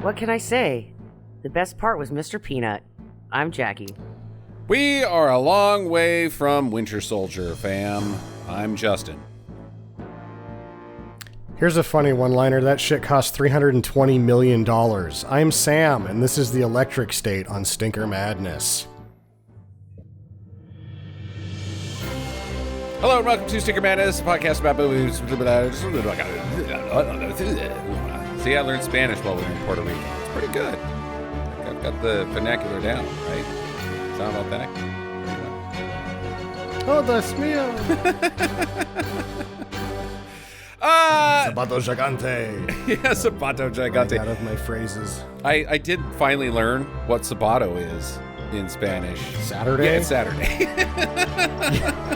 What can I say? The best part was Mr. Peanut. I'm Jackie. We are a long way from Winter Soldier, fam. I'm Justin. Here's a funny one-liner. That shit cost $320 million. I'm Sam, and this is the Electric State on Stinker Madness. Hello and welcome to Stinker Madness, a podcast about movies. See, I learned Spanish while we were in Puerto Rico. It's pretty good. I've got the vernacular down, right? Sound authentic? Oh, that's mío. Zapato gigante. Yeah, Sabato Gigante. Out of my phrases. I did finally learn what Sabato is in Spanish. Saturday? Yeah, it's Saturday.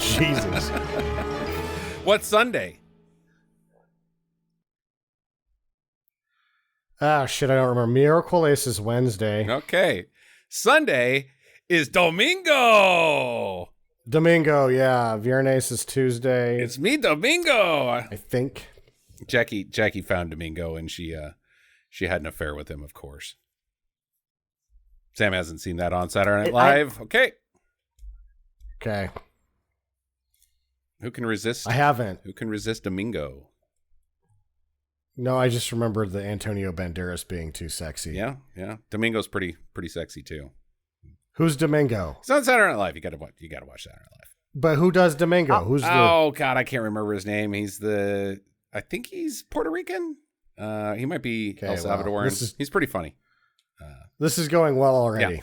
Jesus. What's Sunday? Ah, shit, I don't remember. Miércoles is Wednesday. Okay. Sunday is Domingo. Domingo, yeah. Viernes is Tuesday. It's me, Domingo. I think. Jackie found Domingo, and she had an affair with him, of course. Sam hasn't seen that on Saturday Night Live. Okay. Who can resist? I haven't. Who can resist Domingo? No, I just remembered the Antonio Banderas being too sexy. Yeah. Domingo's pretty sexy too. Who's Domingo? It's on Saturday Night Live. You gotta watch Saturday Night Live. But who does Domingo? Oh God, I can't remember his name. I think he's Puerto Rican. He might be El Salvadoran. He's pretty funny. This is going well already.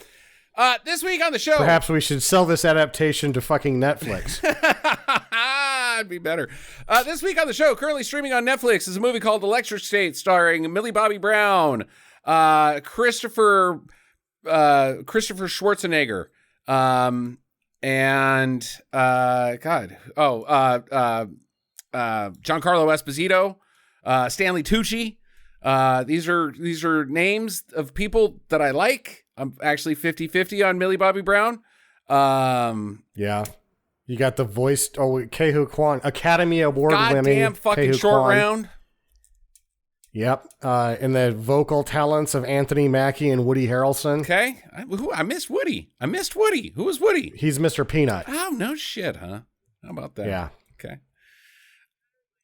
Yeah. This week on the show, perhaps we should sell this adaptation to fucking Netflix. It'd be better. This week on the show, currently streaming on Netflix, is a movie called Electric State, starring Millie Bobby Brown, Christopher Schwarzenegger, and Giancarlo Esposito, Stanley Tucci. These are names of people that I like. I'm actually 50-50 on Millie Bobby Brown. Yeah. You got the voice, Kehu Kwan, Academy Award winning. Goddamn fucking Kehu short Kwan. round. Yep. And the vocal talents of Anthony Mackie and Woody Harrelson. Okay. I missed Woody. Who was Woody? He's Mr. Peanut. Oh, no shit, huh? How about that? Yeah. Okay.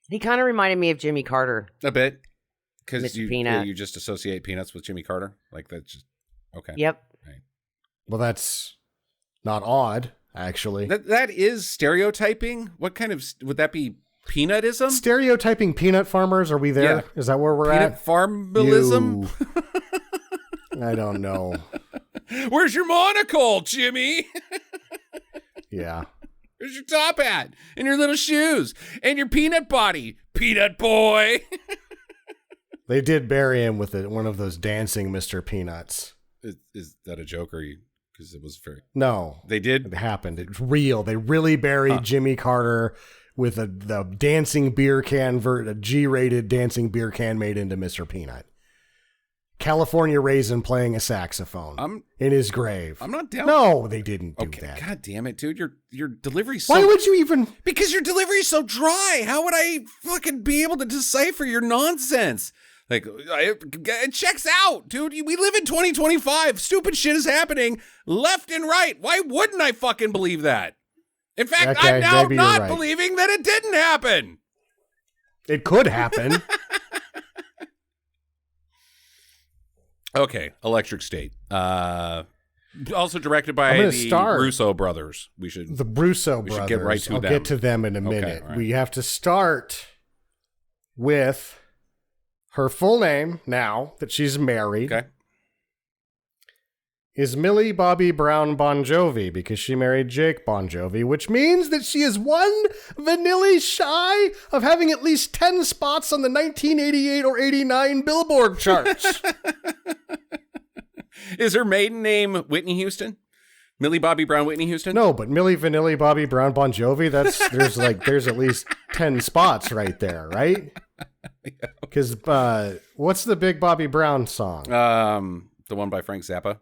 He kind of reminded me of Jimmy Carter. A bit. Because Peanut. you just associate peanuts with Jimmy Carter? Like that's just, okay. Yep. Right. Well, that's not odd, actually. That is stereotyping. What kind of, would that be peanutism? Stereotyping peanut farmers? Are we there? Yeah. Is that where we're Peanut at? farmabilism? I don't know. Where's your monocle, Jimmy? Yeah. Where's your top hat? And your little shoes? And your peanut body? Peanut boy. They did bury him with one of those dancing Mr. Peanuts. Is that a joke or you? Because it was very... No. They did? It happened. It's real. They really buried Jimmy Carter with the dancing beer can, a G-rated dancing beer can made into Mr. Peanut. California Raisin playing a saxophone in his grave. I'm not down. No, they didn't do that. God damn it, dude. Your delivery's so... Why would you even... Because your delivery's so dry. How would I fucking be able to decipher your nonsense? Like, it checks out, dude. We live in 2025. Stupid shit is happening left and right. Why wouldn't I fucking believe that? In fact, Okay, I'm now maybe not you're right. believing that it didn't happen. It could happen. Okay, Electric State. Also directed by the Russo brothers. The Russo brothers. Should get right to I'll them. get to them in a minute. Right. We have to start with her full name, now that she's married, is Millie Bobby Brown Bon Jovi, because she married Jake Bon Jovi, which means that she is one vanilla shy of having at least 10 spots on the 1988 or 89 Billboard charts. Is her maiden name Whitney Houston? Millie Bobby Brown Whitney Houston? No, but Millie Vanilli Bobby Brown Bon Jovi, there's at least 10 spots right there, right? Because what's the big Bobby Brown song? The one by Frank Zappa.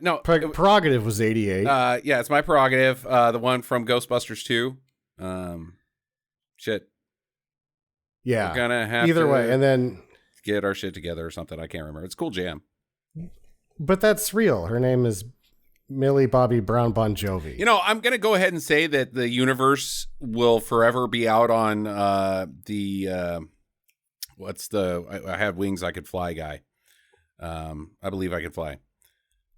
No. Prerogative was 88. Yeah, it's My Prerogative. The one from Ghostbusters 2. Shit. Yeah. We're gonna have Either to way, and then get our shit together or something. I can't remember. It's a cool jam. But that's real. Her name is Millie Bobby Brown Bon Jovi. You know, I'm going to go ahead and say that the universe will forever be out on I have wings I could fly guy. I believe I could fly.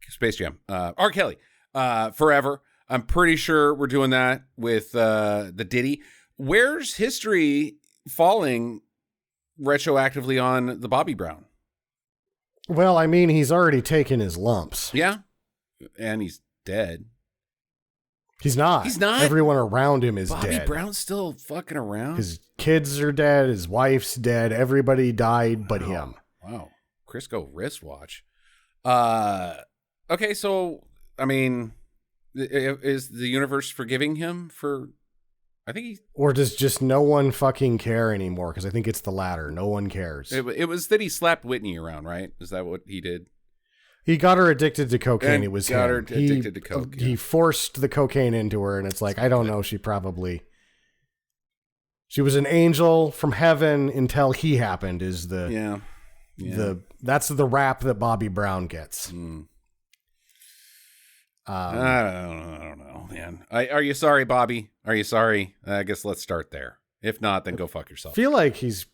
Space Jam. R. Kelly. Forever. I'm pretty sure we're doing that with the Diddy. Where's history falling retroactively on the Bobby Brown? Well, I mean, he's already taken his lumps. Yeah. And he's dead. He's not. He's not? Everyone around him is Bobby dead. Brown's still fucking around? His kids are dead. His wife's dead. Everybody died but him. Wow. Crisco wristwatch. Okay, so, I mean, is the universe forgiving him for... I think he... Or does just no one fucking care anymore? Because I think it's the latter. No one cares. It was that he slapped Whitney around, right? Is that what he did? He got her addicted to cocaine. And it was got him. her addicted to coke. He forced the cocaine into her, and it's like, I don't know, she was an angel from heaven until he happened, is that's the rap that Bobby Brown gets. I don't know, man. Are you sorry, Bobby? Are you sorry? I guess let's start there. If not, then go fuck yourself. I feel like his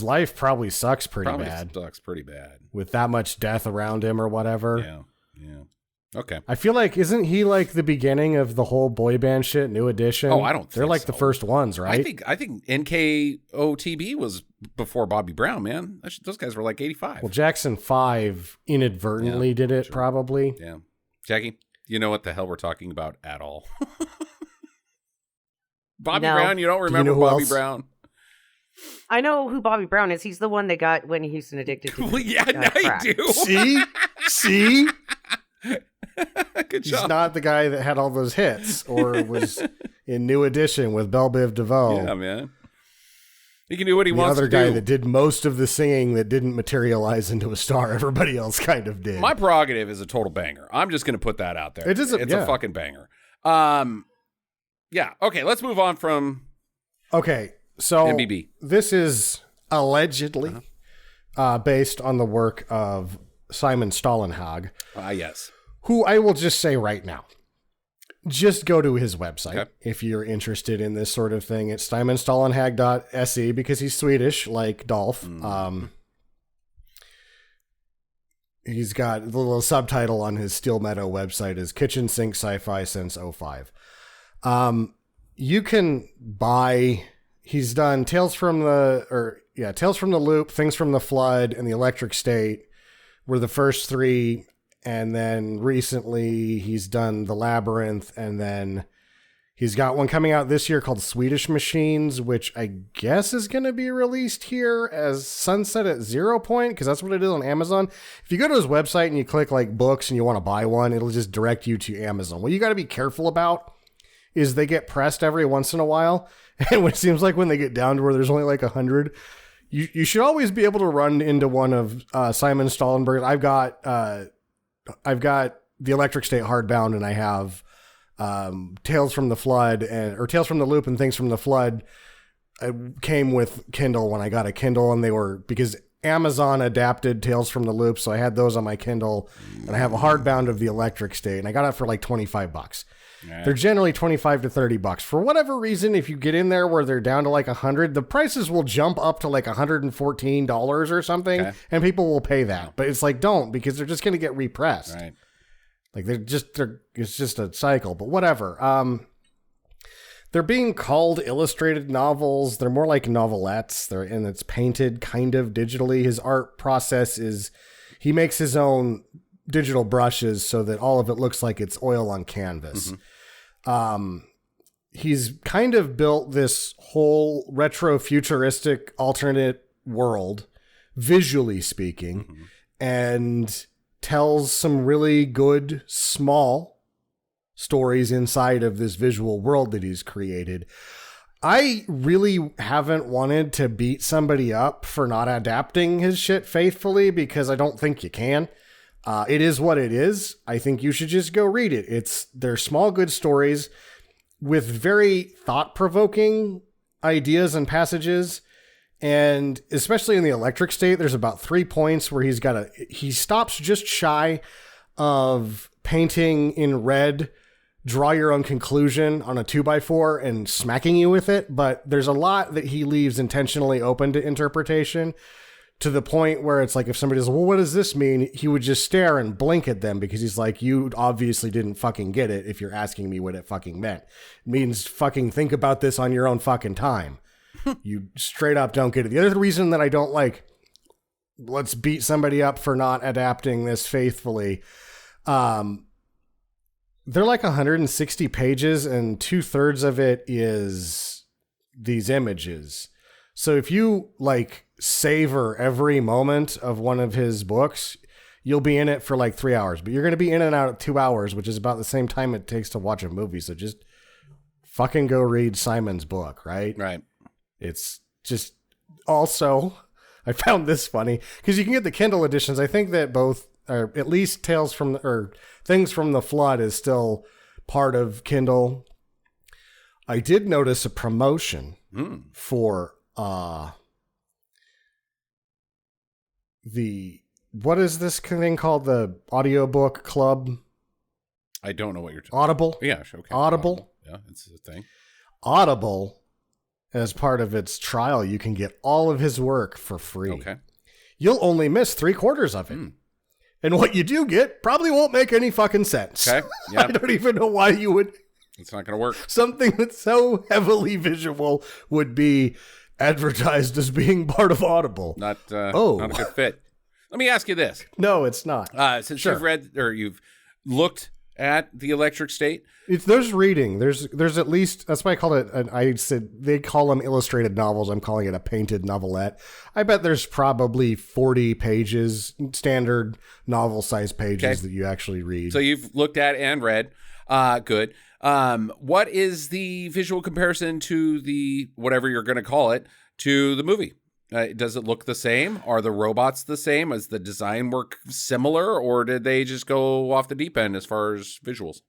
life probably sucks pretty bad. Sucks pretty bad. With that much death around him or whatever. Yeah. Okay. I feel like, isn't he like the beginning of the whole boy band shit, New Edition? Oh, I don't think They're like so. the first ones, right? I think NKOTB was before Bobby Brown, man. Those guys were like 85. Well, Jackson 5 inadvertently did it, probably. Yeah. Jackie, you know what the hell we're talking about at all. Bobby Brown, you don't remember Bobby Brown? I know who Bobby Brown is. He's the one that got Whitney Houston addicted to Well, yeah, now crack. you do. See? Good He's job. not the guy that had all those hits or was in New Edition with Belle Biv DeVoe. Yeah, man. He can do what he the wants to other do. guy that did most of the singing that didn't materialize into a star. Everybody else kind of did. My prerogative is a total banger. I'm just going to put that out there. It's a fucking banger. Yeah. Okay, let's move on from Okay, so MBB. This is allegedly based on the work of Simon Stollenhag. Yes. Who I will just say right now, just go to his website Okay. if you're interested in this sort of thing. It's simonstollenhag.se because he's Swedish, like Dolph. He's got the little subtitle on his Steel Meadow website is Kitchen Sink Sci-Fi since 05. You can buy, he's done Tales from the Loop, Things from the Flood, and The Electric State were the first three. And then recently he's done The Labyrinth, and then he's got one coming out this year called Swedish Machines, which I guess is going to be released here as Sunset at 0 Point, because that's what it is on Amazon. If you go to his website and you click like books and you want to buy one, it'll just direct you to Amazon. What you got to be careful about is they get pressed every once in a while. And it seems like when they get down to where there's only like 100, you should always be able to run into one of Simon Stollenberg. I've got The Electric State hardbound, and I have Tales from the Flood or Tales from the Loop and Things from the Flood. I came with Kindle when I got a Kindle, and they were because Amazon adapted Tales from the Loop, so I had those on my Kindle, and I have a hardbound of The Electric State, and I got it for like $25. Right. They're generally $25 to $30. For whatever reason, if you get in there where they're down to like 100, the prices will jump up to like $114 or something, and people will pay that. But it's like, don't, because they're just going to get repressed. Right. Like it's just a cycle, but whatever. They're being called illustrated novels. They're more like novelettes. And it's painted kind of digitally. His art process is he makes his own digital brushes so that all of it looks like it's oil on canvas. He's kind of built this whole retro futuristic alternate world, visually speaking, and tells some really good small stories inside of this visual world that he's created. I really haven't wanted to beat somebody up for not adapting his shit faithfully because I don't think you can. It is what it is. I think you should just go read it. They're small, good stories with very thought-provoking ideas and passages. And especially in the electric state, there's about 3 points where he stops just shy of painting in red, draw your own conclusion on a 2x4 and smacking you with it. But there's a lot that he leaves intentionally open to interpretation, to the point where it's like, if somebody says, well, what does this mean? He would just stare and blink at them, because he's like, you obviously didn't fucking get it if you're asking me what it fucking meant. It means fucking think about this on your own fucking time. You straight up don't get it. The other reason that I don't like, let's beat somebody up for not adapting this faithfully. They're like 160 pages, and 2/3 of it is these images. So if you like savor every moment of one of his books, you'll be in it for like 3 hours, but you're going to be in and out of 2 hours, which is about the same time it takes to watch a movie. So just fucking go read Simon's book, right? Right. It's just, also, I found this funny because you can get the Kindle editions. I think that both, or at least Things from the Flood is still part of Kindle. I did notice a promotion for what is this thing called? The audiobook club? I don't know what you're talking Audible? Yeah, sure. Okay. Audible? Yeah, it's a thing. Audible, as part of its trial, you can get all of his work for free. Okay. You'll only miss 3/4 of it. And what you do get probably won't make any fucking sense. Okay. Yeah. I don't even know why you would. It's not going to work. Something that's so heavily visual would be advertised as being part of Audible. Not a good fit. Let me ask you this. No, it's not. Since you've read, or you've looked at The Electric State. There's reading. There's at least, that's why I called it, I said they call them illustrated novels. I'm calling it a painted novelette. I bet there's probably 40 pages, standard novel size pages that you actually read. So you've looked at and read. Good. What is the visual comparison to the, whatever you're going to call it, to the movie? Does it look the same? Are the robots the same? Does the design work similar? Or did they just go off the deep end as far as visuals?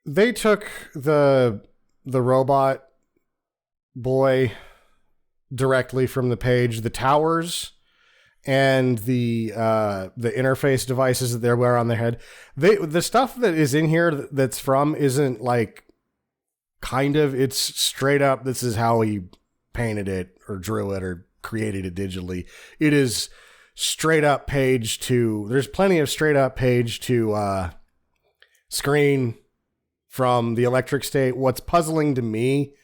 They took the robot boy directly from the page. The towers and the interface devices that they wear on their head. The stuff that is in here that's from isn't like kind of, it's straight up, this is how he painted it or drew it or created it digitally. It is straight up page to, there's plenty of straight up page to screen from The Electric State. What's puzzling to me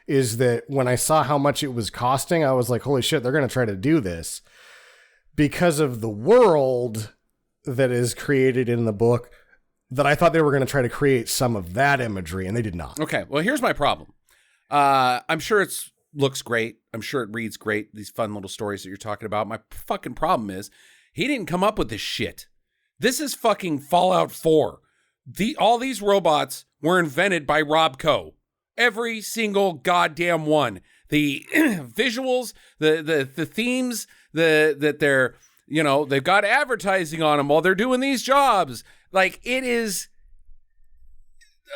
is that when I saw how much it was costing, I was like, holy shit, they're going to try to do this. Because of the world that is created in the book, that I thought they were going to try to create some of that imagery, and they did not. Okay, well, here's my problem. I'm sure it's looks great. I'm sure it reads great, these fun little stories that you're talking about. My fucking problem is he didn't come up with this shit. This is fucking Fallout 4. All these robots were invented by Rob Coe. Every single goddamn one. The visuals, the themes, that they're, they've got advertising on them while they're doing these jobs. Like, it is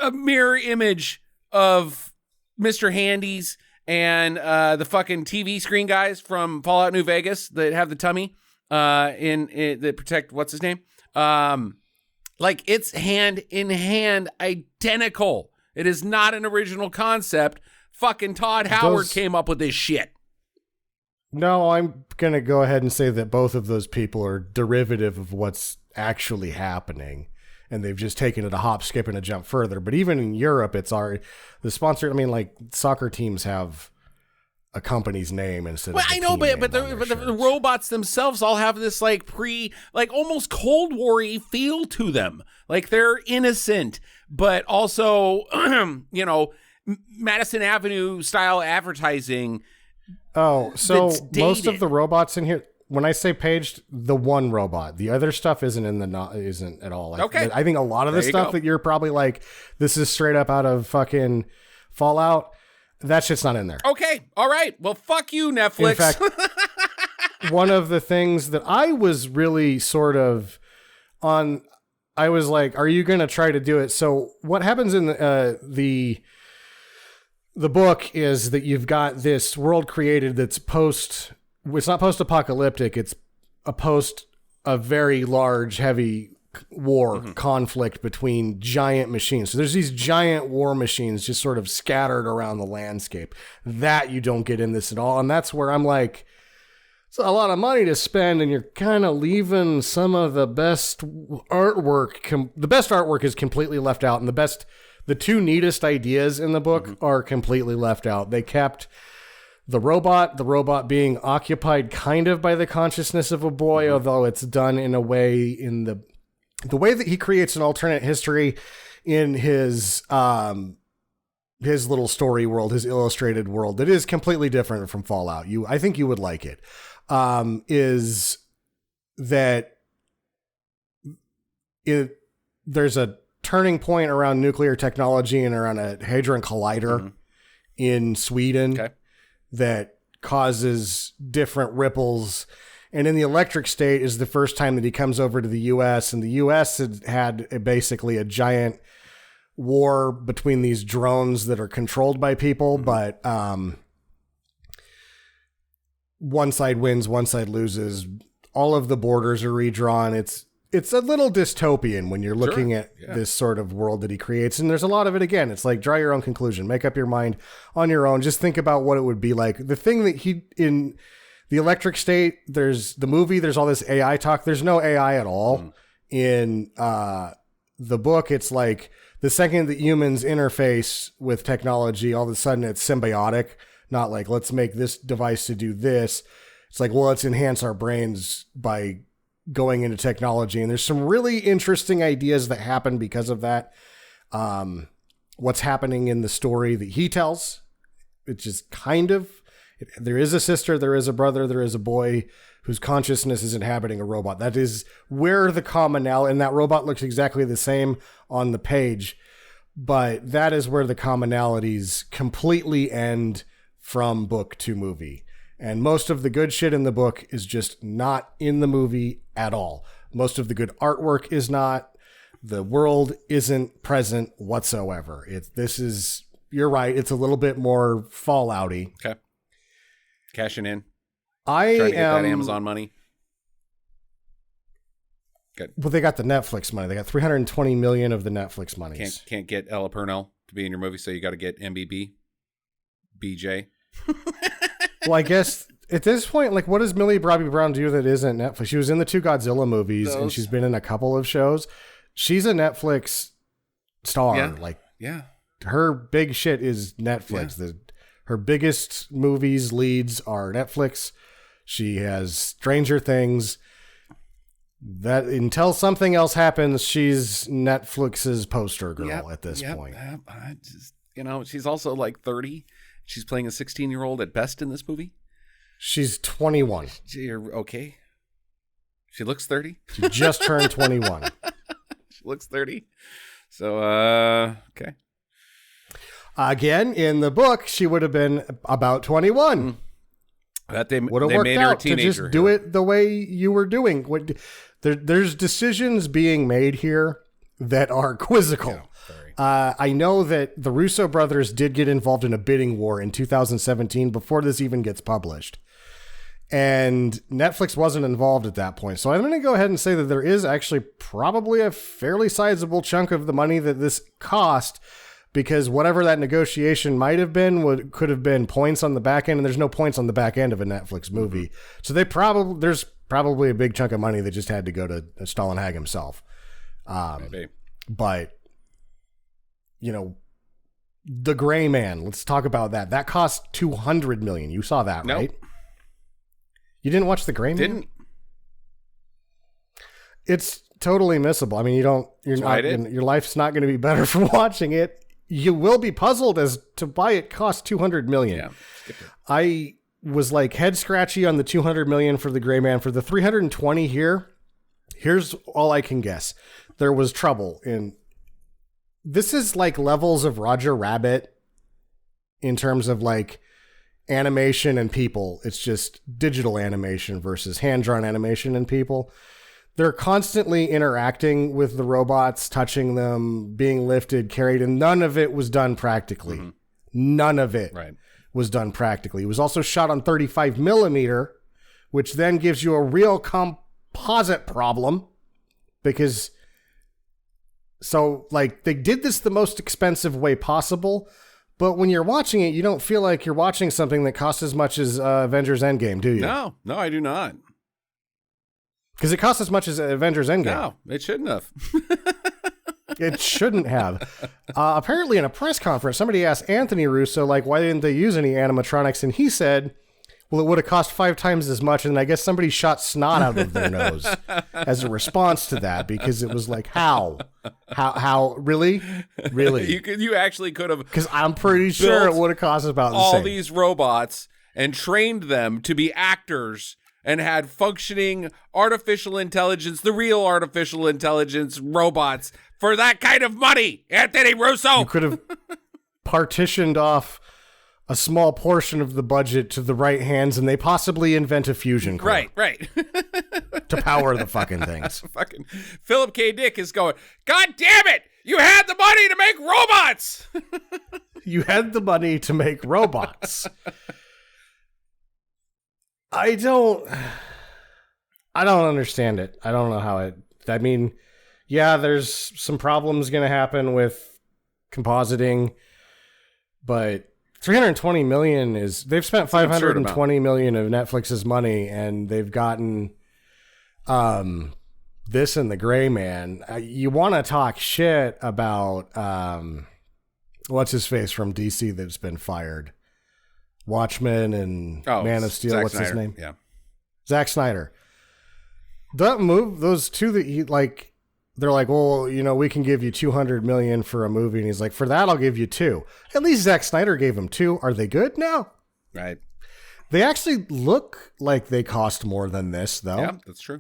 a mirror image of Mr. Handy's and the fucking TV screen guys from Fallout New Vegas that have the tummy that protect, what's his name? Like, it's hand in hand identical. It is not an original concept. Fucking Todd Howard came up with this shit. No, I'm going to go ahead and say that both of those people are derivative of what's actually happening. And they've just taken it a hop, skip, and a jump further. But even in Europe, it's the sponsor. I mean, like, soccer teams have a company's name instead of I know, but the robots themselves all have this like almost Cold War-y feel to them. Like, they're innocent, but also, Madison Avenue style advertising. Oh, so most of the robots in here, when I say paged, the one robot, the other stuff isn't at all. Okay. I think a lot of the stuff that you're probably like, this is straight up out of fucking Fallout, that shit's not in there. Okay. All right. Well, fuck you, Netflix. In fact, one of the things that I was really sort of on, I was like, are you going to try to do it? So what happens in the the book is that you've got this world created that's it's not post-apocalyptic, it's a very large, heavy war conflict between giant machines. So there's these giant war machines just sort of scattered around the landscape. That you don't get in this at all. And that's where I'm like, it's a lot of money to spend, and you're kind of leaving some of the best artwork. The best artwork is completely left out, and the two neatest ideas in the book are completely left out. They kept the robot being occupied kind of by the consciousness of a boy, although it's done in a way in the way that he creates an alternate history in his little story world, his illustrated world that is completely different from Fallout. I think you would like it. Is that there's a turning point around nuclear technology and around a hadron collider in Sweden that causes different ripples. And in the electric state is the first time that he comes over to the U.S. And the U.S. had basically a giant war between these drones that are controlled by people, but one side wins, one side loses. All of the borders are redrawn. It's a little dystopian when you're looking at this sort of world that he creates. And there's a lot of it. Again, it's like, draw your own conclusion, make up your mind on your own. Just think about what it would be like. The thing that in the electric state, there's the movie, there's all this AI talk. There's no AI at all. In the book, it's like the second that humans interface with technology, all of a sudden it's symbiotic. Not like, let's make this device to do this. It's like, well, let's enhance our brains by going into technology. And there's some really interesting ideas that happen because of that. What's happening in the story that he tells, which is there is a sister, there is a brother, there is a boy whose consciousness is inhabiting a robot. That is where the commonality, and that robot looks exactly the same on the page, but that is where the commonalities completely end from book to movie. And most of the good shit in the book is just not in the movie at all. Most of the good artwork is not. The world isn't present whatsoever. You're right. It's a little bit more Fallout-y. Okay. Cashing in. Trying to get that Amazon money. Good. Well, they got the Netflix money. They got $320 million of the Netflix money. Can't get Ella Purnell to be in your movie, so you got to get MBB. BJ. Well, I guess at this point, like, what does Millie Bobby Brown do that isn't Netflix? She was in the 2 Godzilla movies, and she's been in a couple of shows. She's a Netflix star. Her big shit is Netflix. Her biggest movies leads are Netflix. She has Stranger Things. That until something else happens, she's Netflix's poster girl at this point. She's also like 30. She's playing a 16-year-old at best in this movie. She's 21. You're okay. She looks 30. She just turned 21. She looks 30. So, okay. Again, in the book, she would have been about 21. That they would have worked worked out to just do it the way you were doing. There's decisions being made here that are quizzical. Yeah, I know that the Russo brothers did get involved in a bidding war in 2017 before this even gets published. And Netflix wasn't involved at that point. So I'm going to go ahead and say that there is actually probably a fairly sizable chunk of the money that this cost, because whatever that negotiation might have been could have been points on the back end, and there's no points on the back end of a Netflix movie. So there's probably a big chunk of money that just had to go to Stalinhag himself. Maybe. But the Gray Man, let's talk about that. That cost $200 million. You saw that, nope. Right? You didn't watch The Gray Man? Didn't. It's totally missable. I mean, your life's not going to be better for watching it. You will be puzzled as to why it cost $200 million. Yeah, I was like head scratchy on the $200 million for The Gray Man. For the $320 here, here's all I can guess. There was trouble in. This is like levels of Roger Rabbit in terms of like animation and people. It's just digital animation versus hand-drawn animation and people. They're constantly interacting with the robots, touching them, being lifted, carried, and none of it was done practically. None of it Right. was done practically. It was also shot on 35 millimeter, which then gives you a real composite problem because they did this the most expensive way possible, but when you're watching it, you don't feel like you're watching something that costs as much as Avengers Endgame, do you? No, I do not. Because it costs as much as Avengers Endgame. No, it shouldn't have. It shouldn't have. Apparently, in a press conference, somebody asked Anthony Russo, why didn't they use any animatronics? And he said, well, it would have cost 5 times as much. And I guess somebody shot snot out of their nose as a response to that, because it was like, how, really? You actually could have. Because I'm pretty sure it would have cost about the same. All these robots and trained them to be actors and had functioning artificial intelligence, the real artificial intelligence robots for that kind of money, Anthony Russo. You could have partitioned off a small portion of the budget to the right hands, and they possibly invent a fusion core. Right. To power the fucking things. Fucking Philip K. Dick is going, God damn it! You had the money to make robots! You had the money to make robots. I don't understand it. I don't know how it... I mean, yeah, there's some problems going to happen with compositing, but 320 million is... They've spent 520 million of Netflix's money, and they've gotten this and the Gray Man. You want to talk shit about... what's his face from DC that's been fired? Watchmen and Man of Steel. What's his name? Yeah. Zack Snyder. That move, those two that he they're like, well, we can give you 200 million for a movie. And he's like, for that, I'll give you 2. At least Zack Snyder gave him 2. Are they good? No. Right. They actually look like they cost more than this, though. Yeah, that's true.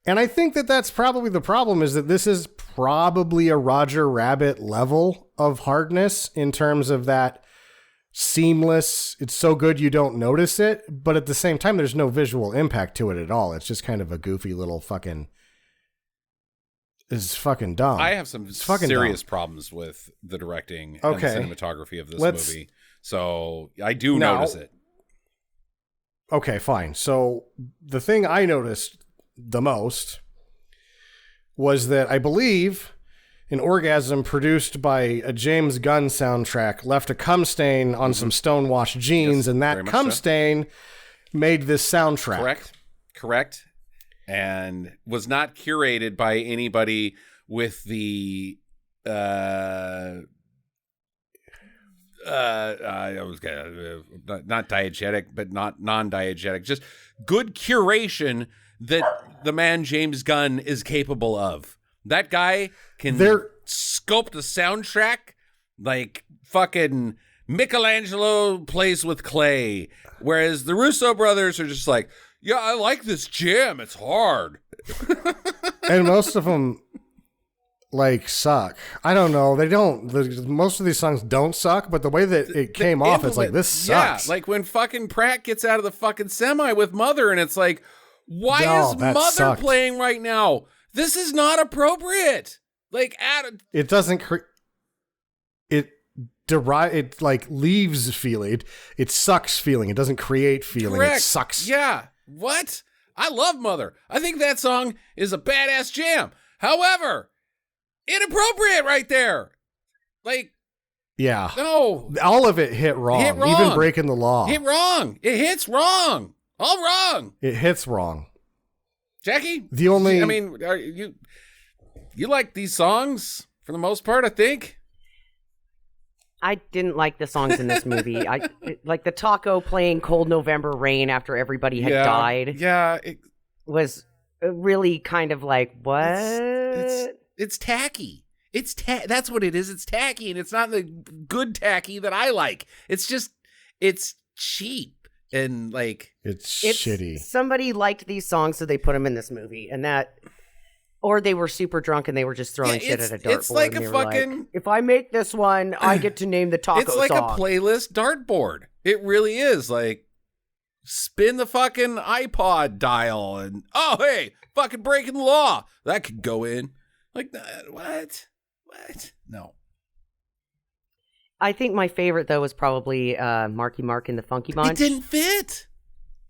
And I think that that's probably the problem, is that this is probably a Roger Rabbit level of hardness in terms of that seamless, it's so good you don't notice it, but at the same time there's no visual impact to it at all. It's just kind of a goofy little fucking... It's fucking dumb. I have some serious problems with the directing and the cinematography of this movie, so I do notice it. Okay, fine. So the thing I noticed the most was that I believe an orgasm produced by a James Gunn soundtrack left a cum stain on some stonewashed jeans, and that cum stain made this soundtrack. Correct. And was not curated by anybody with the I was not diegetic, but not non-diegetic, just good curation that the man James Gunn is capable of. That guy can sculpt a soundtrack like fucking Michelangelo plays with clay, whereas the Russo brothers are just like, yeah, I like this jam. It's hard. And most of them suck. I don't know. They don't. Most of these songs don't suck, but the way that it came off, it's like, this sucks. Yeah, like when fucking Pratt gets out of the fucking semi with Mother, and it's like, why is Mother playing right now? This is not appropriate. It doesn't it leaves feeling. It sucks feeling. It doesn't create feeling. Correct. It sucks. Yeah. What? I love Mother. I think that song is a badass jam. However, inappropriate right there. Yeah. No. All of it hit wrong. Even breaking the law. Hit wrong. It hits wrong. All wrong. It hits wrong. Jackie? Are you like these songs for the most part, I think? I didn't like the songs in this movie. Like the taco playing Cold November Rain after everybody had died. Yeah. Was really kind of like, what? It's tacky. That's what it is. It's tacky, and it's not the good tacky that I like. It's just, it's cheap. And it's shitty. Somebody liked these songs, so they put them in this movie, and that, or they were super drunk and they were just throwing shit at a dartboard. It's like a fucking. If I make this one, I get to name the taco song. It's like a playlist dartboard. It really is. Spin the fucking iPod dial, and hey, fucking breaking the law. That could go in. What? No. I think my favorite though was probably Marky Mark and the Funky Bunch. It didn't fit.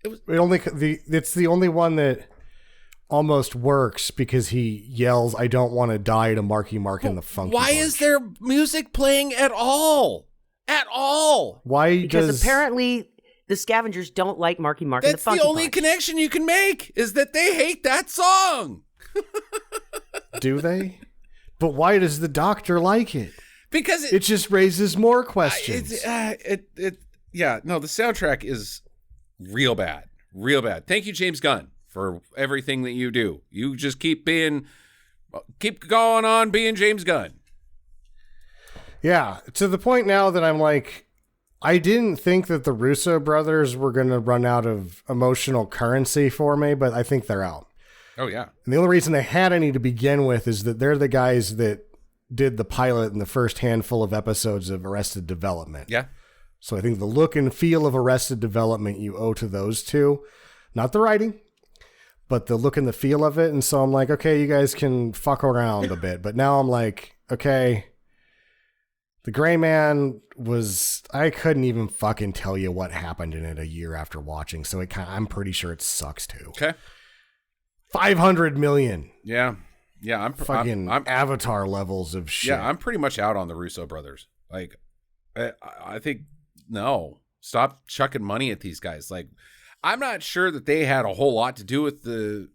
It's the only one that almost works because he yells, "I don't want to die" to Marky Mark and the Funky Bunch. Why is there music playing at all? At all? Why? Because apparently the Scavengers don't like Marky Mark and the Funky That's the only Bunch. connection you can make is that they hate that song. Do they? But why does the Doctor like it? Because it just raises more questions. Yeah, no, the soundtrack is real bad. Real bad. Thank you, James Gunn, for everything that you do. You just keep going on being James Gunn. Yeah, to the point now that I'm like, I didn't think that the Russo brothers were going to run out of emotional currency for me, but I think they're out. Oh, yeah. And the only reason they had any to begin with is that they're the guys that did the pilot in the first handful of episodes of Arrested Development. Yeah. So I think the look and feel of Arrested Development you owe to those two. Not the writing, but the look and the feel of it. And so I'm like, okay, you guys can fuck around a bit. But now I'm like, okay, The Gray Man was, I couldn't even fucking tell you what happened in it a year after watching. So I'm pretty sure it sucks too. Okay. 500 million. Yeah. Yeah. I'm Avatar levels of shit. Yeah. I'm pretty much out on the Russo brothers. Like, I think, no, stop chucking money at these guys. Like, I'm not sure that they had a whole lot to do with the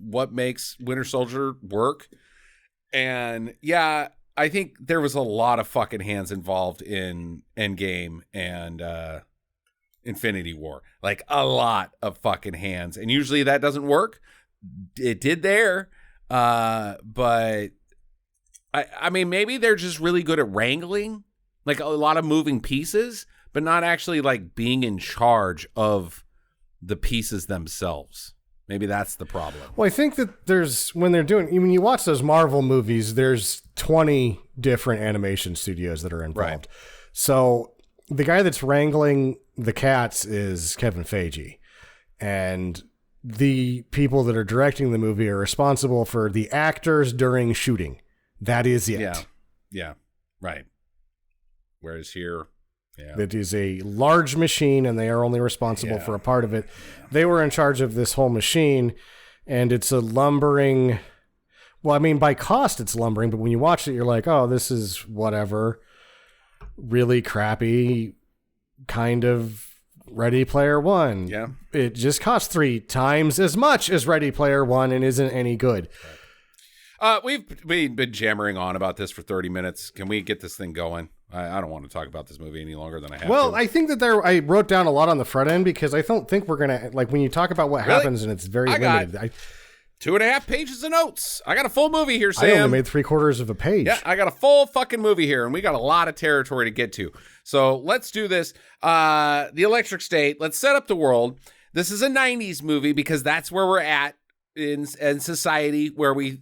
what makes Winter Soldier work. And yeah, I think there was a lot of fucking hands involved in Endgame and Infinity War. Like a lot of fucking hands. And usually that doesn't work. It did there. But I mean, maybe they're just really good at wrangling, like a lot of moving pieces, but not actually like being in charge of the pieces themselves. Maybe that's the problem. Well, I think that when you watch those Marvel movies, there's 20 different animation studios that are involved. Right. So the guy that's wrangling the cats is Kevin Feige. And the people that are directing the movie are responsible for the actors during shooting. That is it. Yeah. Yeah. Right. Whereas here, yeah. That is a large machine, and they are only responsible for a part of it. They were in charge of this whole machine, and it's a lumbering... Well, I mean, by cost, it's lumbering, but when you watch it, you're like, oh, this is whatever. Really crappy kind of Ready Player One. Yeah. It just costs 3 times as much as Ready Player One and isn't any good. We've been jammering on about this for 30 minutes. Can we get this thing going? I don't want to talk about this movie any longer than I have Well, to. I think that I wrote down a lot on the front end because I don't think we're going to, like, when you talk about what happens and it's very limited. 2.5 pages of notes. I got a full movie here, Sam. I only made 3/4 of a page. Yeah, I got a full fucking movie here, and we got a lot of territory to get to. So let's do this. The Electric State. Let's set up the world. This is a 90s movie because that's where we're at in society, where we,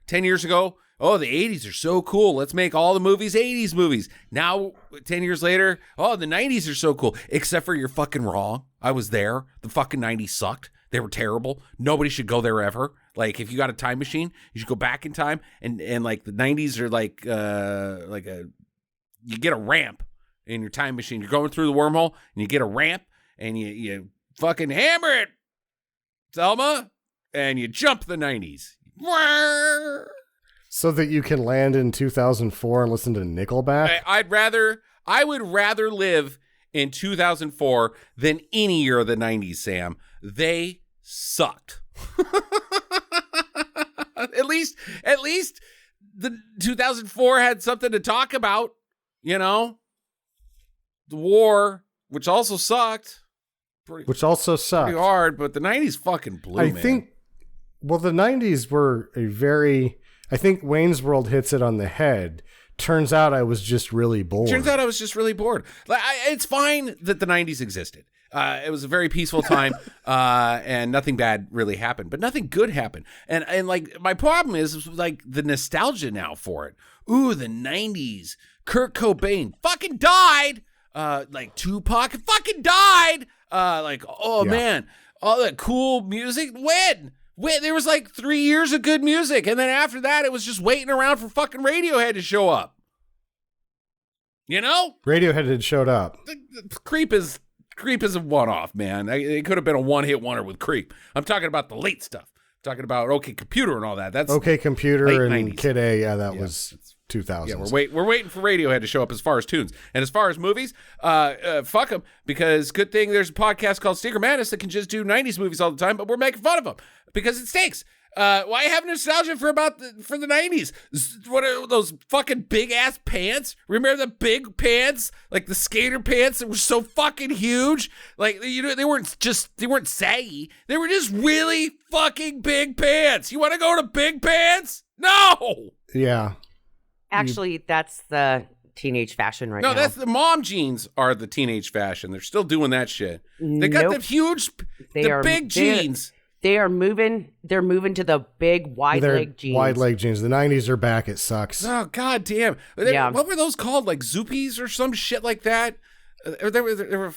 10 years ago, oh, the 80s are so cool. Let's make all the movies 80s movies. Now, 10 years later, oh, the 90s are so cool. Except for you're fucking wrong. I was there. The fucking 90s sucked. They were terrible. Nobody should go there ever. Like, if you got a time machine, you should go back in time. And like, the 90s are you get a ramp in your time machine. You're going through the wormhole, and you get a ramp, and you fucking hammer it, Selma, and you jump the 90s. So that you can land in 2004 and listen to Nickelback? I would rather live in 2004 than any year of the 90s, Sam. They sucked. At least the 2004 had something to talk about, The war, which also sucked. Pretty hard, but the 90s fucking blew, man. The 90s were I think Wayne's World hits it on the head. Turns out I was just really bored. It's fine that the 90s existed. It was a very peaceful time, and nothing bad really happened, but nothing good happened. And like, my problem is like the nostalgia now for it. Ooh, the 90s. Kurt Cobain fucking died. Like Tupac fucking died. Man, all that cool music. When there was like 3 years of good music, and then after that, it was just waiting around for fucking Radiohead to show up. You know? Radiohead had showed up. Creep is a one-off, man. It could have been a one-hit wonder with Creep. I'm talking about the late stuff. I'm talking about OK Computer and all that. That's OK Computer late and 90s. Kid A. Yeah, that was 2000s. Yeah, we're waiting for Radiohead to show up as far as tunes. And as far as movies, fuck them, because good thing there's a podcast called Sneaker Madness that can just do 90s movies all the time, but we're making fun of them because it stinks. Why have nostalgia for the 90s? What are those fucking big ass pants? Remember the big pants, like the skater pants that were so fucking huge? Like, you know, they weren't saggy. They were just really fucking big pants. You want to go to big pants? No. Yeah. Actually, that's the teenage fashion right now. No, that's the mom jeans are the teenage fashion. They're still doing that shit. They got the huge, big jeans. They're moving to the big wide leg jeans. Wide leg jeans. The 90s are back. It sucks. Oh, god damn. Yeah. What were those called? Like Zoopies or some shit like that? Or they were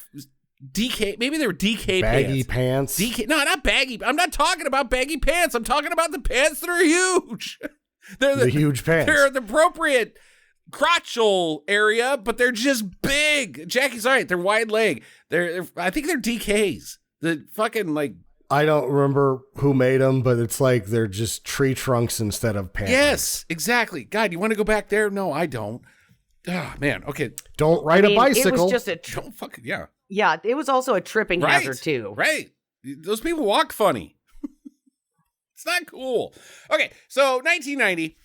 DK. Maybe they were DK baggy pants. DK. No, not baggy. I'm not talking about baggy pants. I'm talking about the pants that are huge. They're the huge pants. They're the appropriate crotchal area, but they're just big. Jackie's all right. They're wide leg. I think they're DKs. The fucking like. I don't remember who made them, but it's like they're just tree trunks instead of pants. Yes, exactly. God, you want to go back there? No, I don't. Ah, man. Okay. Don't ride a bicycle. It was just Don't fucking, yeah. Yeah, it was also a tripping hazard too. Right. Those people walk funny. It's not cool. Okay, so 1990,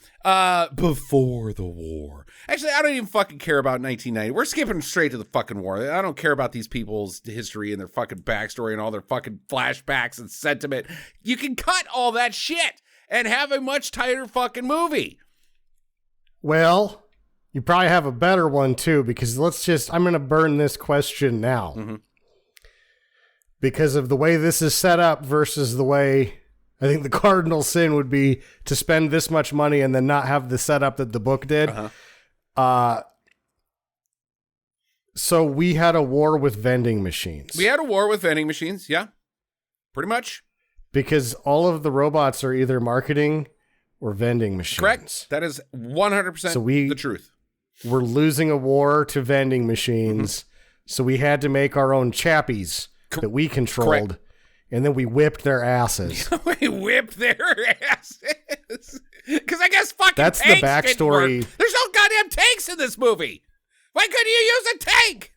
before the war. Actually, I don't even fucking care about 1990. We're skipping straight to the fucking war. I don't care about these people's history and their fucking backstory and all their fucking flashbacks and sentiment. You can cut all that shit and have a much tighter fucking movie. Well, you probably have a better one too, because I'm going to burn this question now. Mm-hmm. Because of the way this is set up versus the way... I think the cardinal sin would be to spend this much money and then not have the setup that the book did. So we had a war with vending machines. We had a war with vending machines, yeah. Pretty much. Because all of the robots are either marketing or vending machines. Correct. That is 100% the truth. We're losing a war to vending machines. Mm-hmm. So we had to make our own chappies that we controlled. Correct. And then we whipped their asses. We whipped their asses. Because I guess fucking that's tanks the backstory. Didn't work. There's no goddamn tanks in this movie. Why couldn't you use a tank?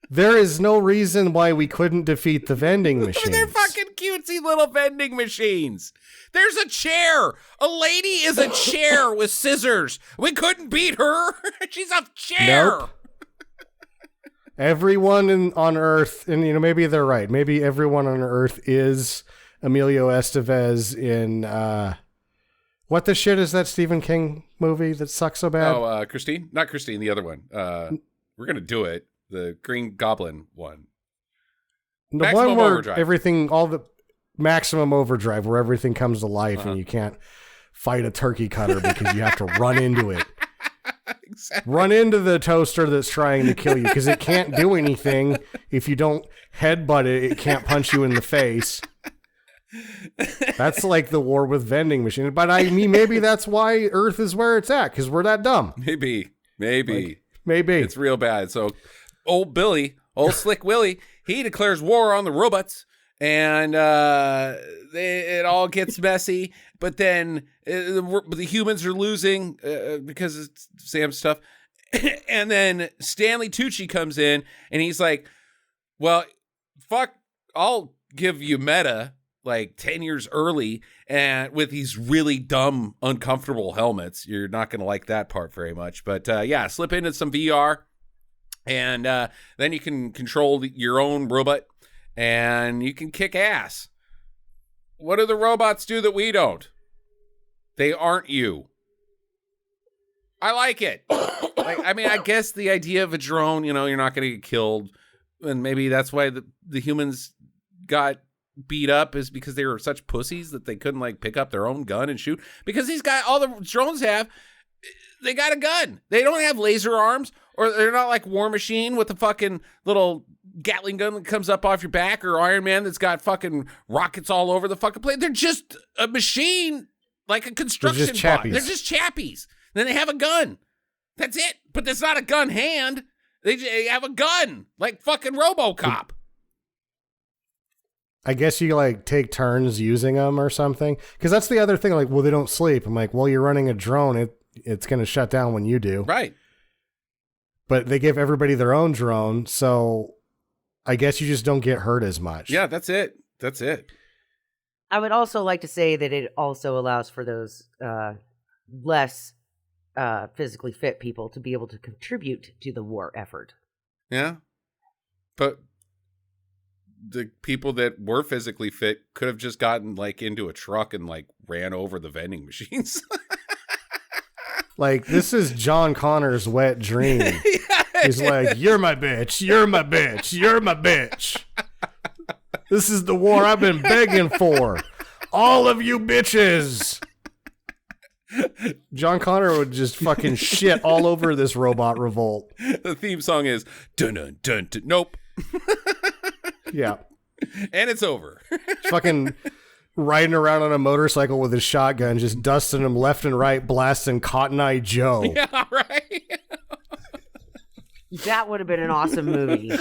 There is no reason why we couldn't defeat the vending machines. They're fucking cutesy little vending machines. There's a chair. A lady is a chair with scissors. We couldn't beat her. She's a chair. Nope. Everyone on Earth, and maybe they're right. Maybe everyone on Earth is Emilio Estevez in what the shit is that Stephen King movie that sucks so bad? Oh, Christine? Not Christine, the other one. We're gonna do it. The Green Goblin one. The Maximum one where Overdrive. everything, all the Maximum Overdrive, where everything comes to life and you can't fight a turkey cutter because you have to run into it. Exactly. Run into the toaster that's trying to kill you because it can't do anything. If you don't headbutt it, it can't punch you in the face. That's like the war with vending machines. But I mean, maybe that's why Earth is where it's at, because we're that dumb. Maybe. It's real bad. So old Slick Willie, he declares war on the robots. And it all gets messy, but then the humans are losing because of Sam's stuff. And then Stanley Tucci comes in, and he's like, well, fuck, I'll give you Meta like 10 years early and with these really dumb, uncomfortable helmets. You're not going to like that part very much. But yeah, slip into some VR, and then you can control your own robot. And you can kick ass. What do the robots do that we don't? They aren't you. I like it. I guess the idea of a drone, you're not going to get killed. And maybe that's why the humans got beat up, is because they were such pussies that they couldn't pick up their own gun and shoot. Because all the drones have, they got a gun. They don't have laser arms, or they're not like War Machine with the fucking little Gatling gun that comes up off your back, or Iron Man that's got fucking rockets all over the fucking place. They're just a machine, like a construction bot. They're just chappies. Then they have a gun. That's it. But there's not a gun hand. They have a gun, like fucking RoboCop. I guess you like take turns using them or something. Because that's the other thing. Like, well, they don't sleep. I'm like, well, you're running a drone. It's going to shut down when you do. Right. But they give everybody their own drone. So I guess you just don't get hurt as much. Yeah, that's it. That's it. I would also like to say that it also allows for those less physically fit people to be able to contribute to the war effort. Yeah. But the people that were physically fit could have just gotten like into a truck and like ran over the vending machines. Like, this is John Connor's wet dream. Yeah. He's like, you're my bitch. You're my bitch. You're my bitch. This is the war I've been begging for. All of you bitches. John Connor would just fucking shit all over this robot revolt. The theme song is dun dun dun dun. Nope. Yeah. And it's over. Fucking riding around on a motorcycle with his shotgun, just dusting them left and right, blasting Cotton Eye Joe. Yeah, right. That would have been an awesome movie.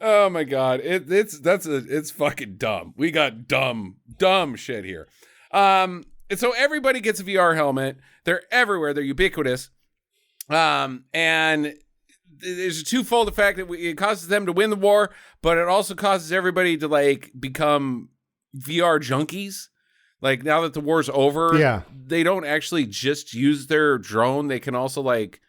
Oh my god, it's fucking dumb. We got dumb shit here. And so everybody gets a VR helmet. They're everywhere. They're ubiquitous. And there's a twofold effect that it causes them to win the war, but it also causes everybody to like become VR junkies. Like now that the war's over, they don't actually just use their drone. They can also like,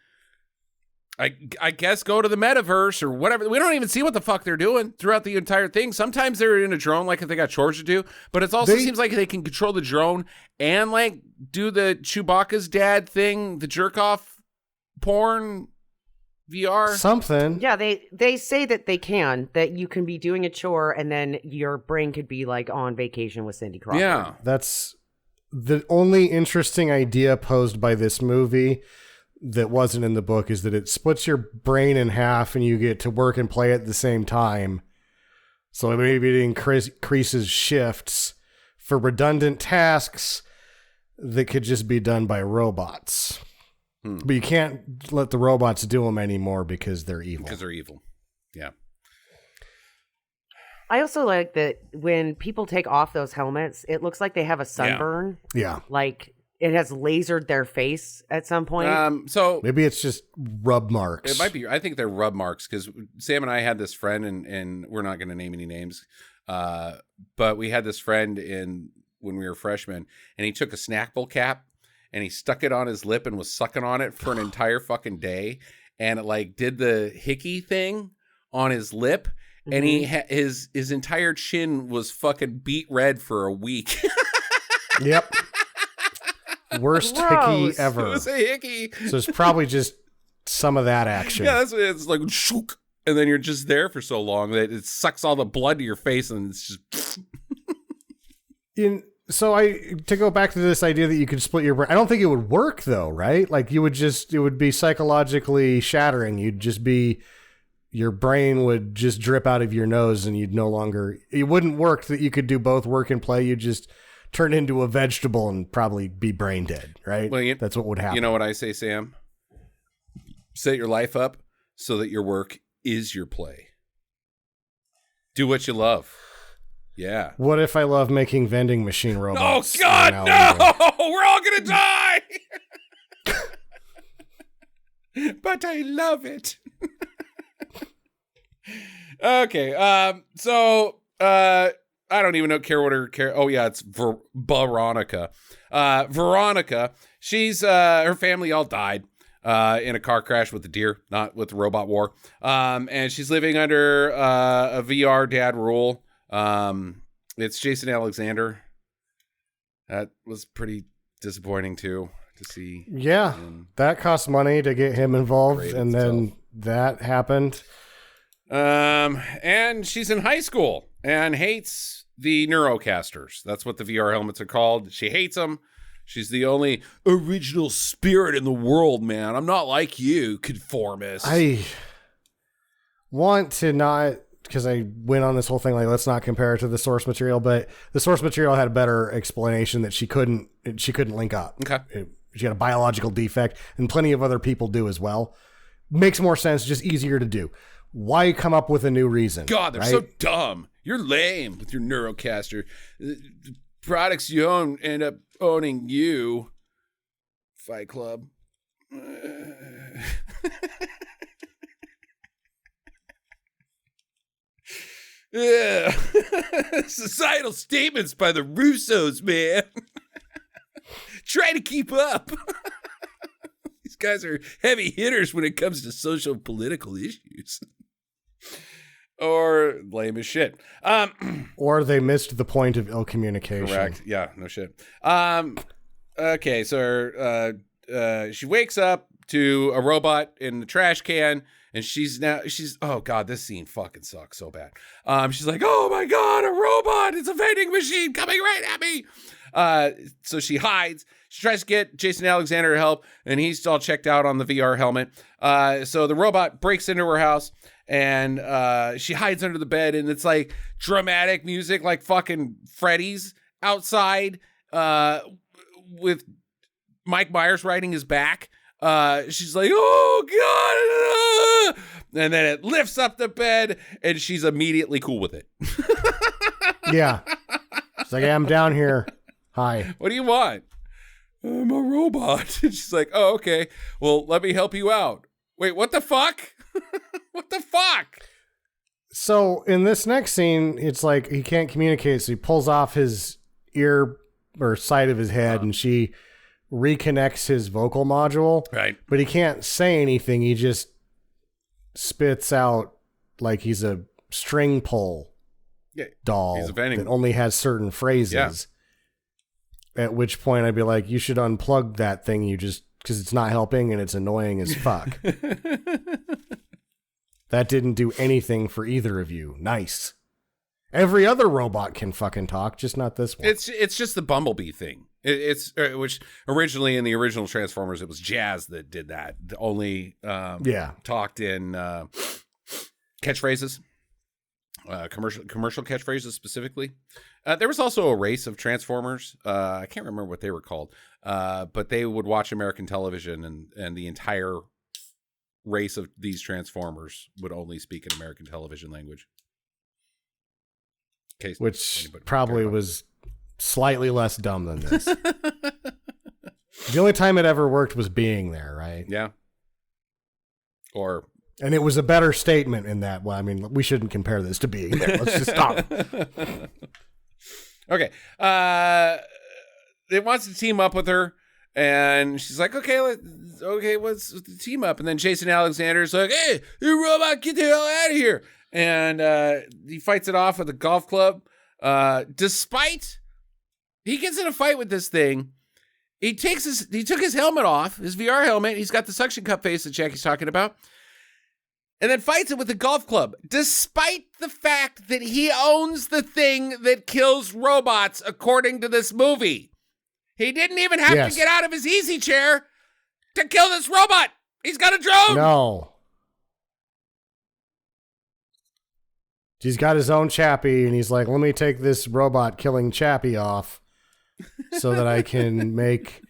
I guess go to the metaverse or whatever. We don't even see what the fuck they're doing throughout the entire thing. Sometimes they're in a drone, like if they got chores to do, but it also seems like they can control the drone and like do the Chewbacca's dad thing, the jerk off porn VR. Something. Yeah, they say that that you can be doing a chore and then your brain could be like on vacation with Cindy Crawford. Yeah. That's the only interesting idea posed by this movie that wasn't in the book, is that it splits your brain in half and you get to work and play at the same time. So maybe it increases shifts for redundant tasks that could just be done by robots. But you can't let the robots do them anymore because they're evil. Yeah. I also like that when people take off those helmets, it looks like they have a sunburn. Yeah. Like it has lasered their face at some point. So maybe it's just rub marks. It might be. I think they're rub marks because Sam and I had this friend, and we're not going to name any names, but we had this friend when we were freshmen, and he took a snack bowl cap and he stuck it on his lip and was sucking on it for an entire fucking day, and it like did the hickey thing on his lip, and his entire chin was fucking beet red for a week. Yep. Worst hickey ever. It was a hickey. So it's probably just some of that action. Yeah, that's what it's like. Shook, and then you're just there for so long that it sucks all the blood to your face, and it's just. So to go back to this idea that you could split your brain, I don't think it would work though, right? Like it would be psychologically shattering. Your brain would just drip out of your nose and it wouldn't work that you could do both work and play. You'd just turn into a vegetable and probably be brain dead, right? Well, that's what would happen. You know what I say, Sam? Set your life up so that your work is your play. Do what you love. Yeah. What if I love making vending machine robots? Oh, God, no! We're all going to die! But I love it. Okay, so I don't even care what her care. Oh, yeah, it's Veronica. Veronica, she's her family all died in a car crash with the deer, not with the robot war. And she's living under a VR dad rule. It's Jason Alexander. That was pretty disappointing too to see. Yeah, that cost money to get him involved, and then that happened. And she's in high school and hates the Neurocasters. That's what the VR helmets are called. She hates them. She's the only original spirit in the world, man. I'm not like you, conformist. I want to not, because I went on this whole thing like, let's not compare it to the source material, but the source material had a better explanation that she couldn't link up. Okay. she got a biological defect, and plenty of other people do as well. Makes more sense, just easier to do. Why come up with a new reason? God, they're so dumb. You're lame with your Neurocaster. The products you own end up owning you. Fight Club. Yeah. Societal statements by the Russos, man. Try to keep up. These guys are heavy hitters when it comes to social political issues. Or lame as shit. Or they missed the point of ill communication. Correct. Yeah, no shit. Okay, so she wakes up to a robot in the trash can, and she's oh god, this scene fucking sucks so bad. She's like, oh my god, a robot! It's a vending machine coming right at me. So she hides. She tries to get Jason Alexander to help, and he's all checked out on the VR helmet. So the robot breaks into her house, and she hides under the bed, and it's like dramatic music, like fucking Freddy's outside, with Mike Myers riding his back. She's like, oh god, and then it lifts up the bed, and she's immediately cool with it. Yeah, it's like, hey, I'm down here. Hi. What do you want? I'm a robot. And she's like, oh, okay. Well, let me help you out. Wait, what the fuck? What the fuck? So in this next scene, it's like he can't communicate, so he pulls off his ear or side of his head, and she reconnects his vocal module. Right. But he can't say anything. He just spits out like he's a string pull doll he's a vending that only has certain phrases. Yeah. At which point I'd be like, you should unplug that thing because it's not helping and it's annoying as fuck. That didn't do anything for either of you. Nice. Every other robot can fucking talk, just not this one. It's just the Bumblebee thing. It's which originally in the original Transformers, it was Jazz that did that. Only talked in catchphrases. Commercial catchphrases specifically. There was also a race of Transformers. I can't remember what they were called, but they would watch American television, and the entire race of these Transformers would only speak in American television language. Which probably was slightly less dumb than this. The only time it ever worked was Being There, right? Yeah. And it was a better statement in that. Well, I mean, we shouldn't compare this to Being There. Let's just stop. Okay. It wants to team up with her, and she's like, okay, let's team up. And then Jason Alexander's like, hey, you robot, get the hell out of here. And he fights it off with a golf club. Despite he gets in a fight with this thing, he took his helmet off, his VR helmet. He's got the suction cup face that Jackie's talking about. And then fights it with a golf club, despite the fact that he owns the thing that kills robots, according to this movie. He didn't even have to get out of his easy chair to kill this robot. He's got a drone. No. He's got his own Chappie, and he's like, let me take this robot killing Chappie off so that I can make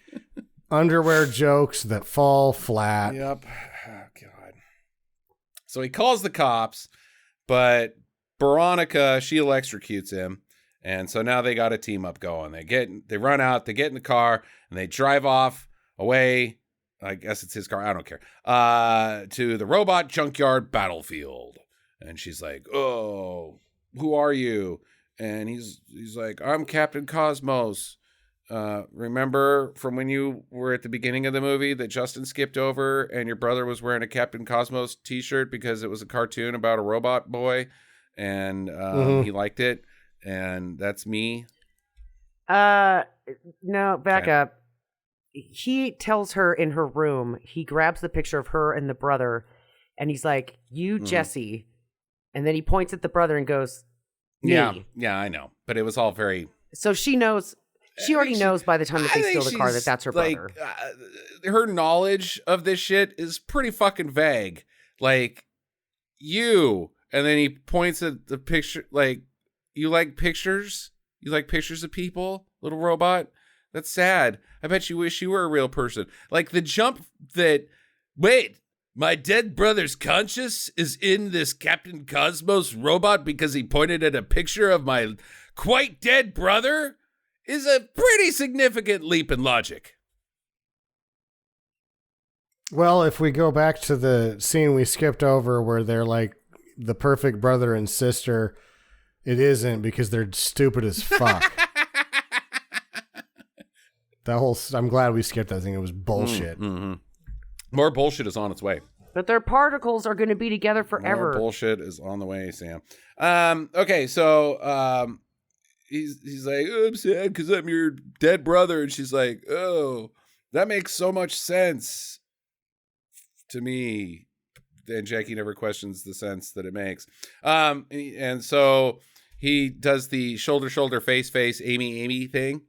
underwear jokes that fall flat. Yep. So he calls the cops, but Veronica, she electrocutes him. And so now they got a team up going. They run out, they get in the car, and they drive off away. I guess it's his car. I don't care. To the robot junkyard battlefield. And she's like, oh, who are you? And he's like, I'm Captain Cosmos. Remember from when you were at the beginning of the movie that Justin skipped over and your brother was wearing a Captain Cosmos t-shirt because it was a cartoon about a robot boy and he liked it, and that's me. No, back up. He tells her in her room, he grabs the picture of her and the brother, and he's like, you, Jesse. And then he points at the brother and goes, me. Yeah, I know. But it was all very... So she knows... She already knows by the time that they steal the car that that's her brother. Her knowledge of this shit is pretty fucking vague. Like, you, and then he points at the picture, like, you like pictures? You like pictures of people, little robot? That's sad. I bet you wish you were a real person. Like the jump that, wait, my dead brother's conscious is in this Captain Cosmos robot because he pointed at a picture of my quite dead brother is a pretty significant leap in logic. Well, if we go back to the scene we skipped over where they're like the perfect brother and sister, it isn't because they're stupid as fuck. I'm glad we skipped that thing. It was bullshit. Mm-hmm. More bullshit is on its way. But their particles are going to be together forever. More bullshit is on the way, Sam. Okay, so he's like, oh, I'm sad because I'm your dead brother. And she's like, oh, that makes so much sense to me. And Jackie never questions the sense that it makes. And so he does the shoulder, face, Amy thing.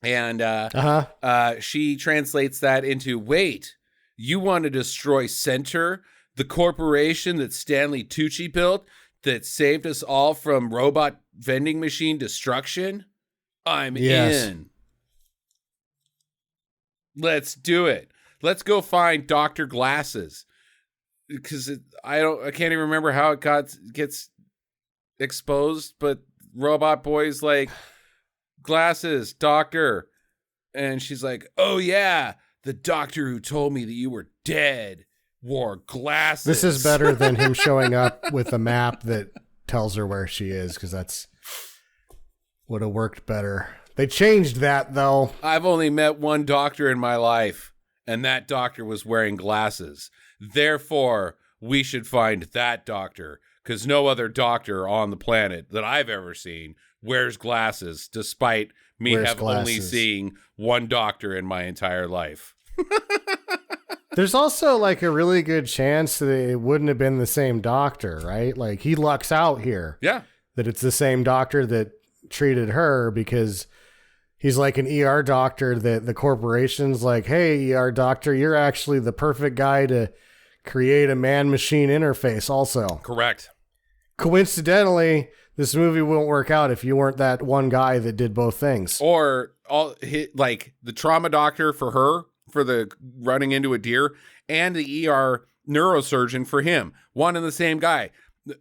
And she translates that into, wait, you want to destroy Center, the corporation that Stanley Tucci built that saved us all from robot vending machine destruction? I'm in. Let's do it. Let's go find Dr. Glasses. Because I can't even remember how it gets exposed, but Robot Boy's like, Glasses, doctor. And she's like, oh yeah, the doctor who told me that you were dead wore glasses. This is better than him showing up with a map that tells her where she is, because that's would have worked better. They changed that though. I've only met one doctor in my life, and that doctor was wearing glasses. Therefore, we should find that doctor, because no other doctor on the planet that I've ever seen wears glasses, despite me only seeing one doctor in my entire life. There's also like a really good chance that it wouldn't have been the same doctor, right? Like he lucks out here. Yeah. That it's the same doctor that treated her, because he's like an ER doctor that the corporation's like, hey, ER doctor, you're actually the perfect guy to create a man-machine interface also. Correct. Coincidentally, this movie won't work out if you weren't that one guy that did both things. Or like the trauma doctor for her, for the running into a deer, and the ER neurosurgeon for him. One and the same guy.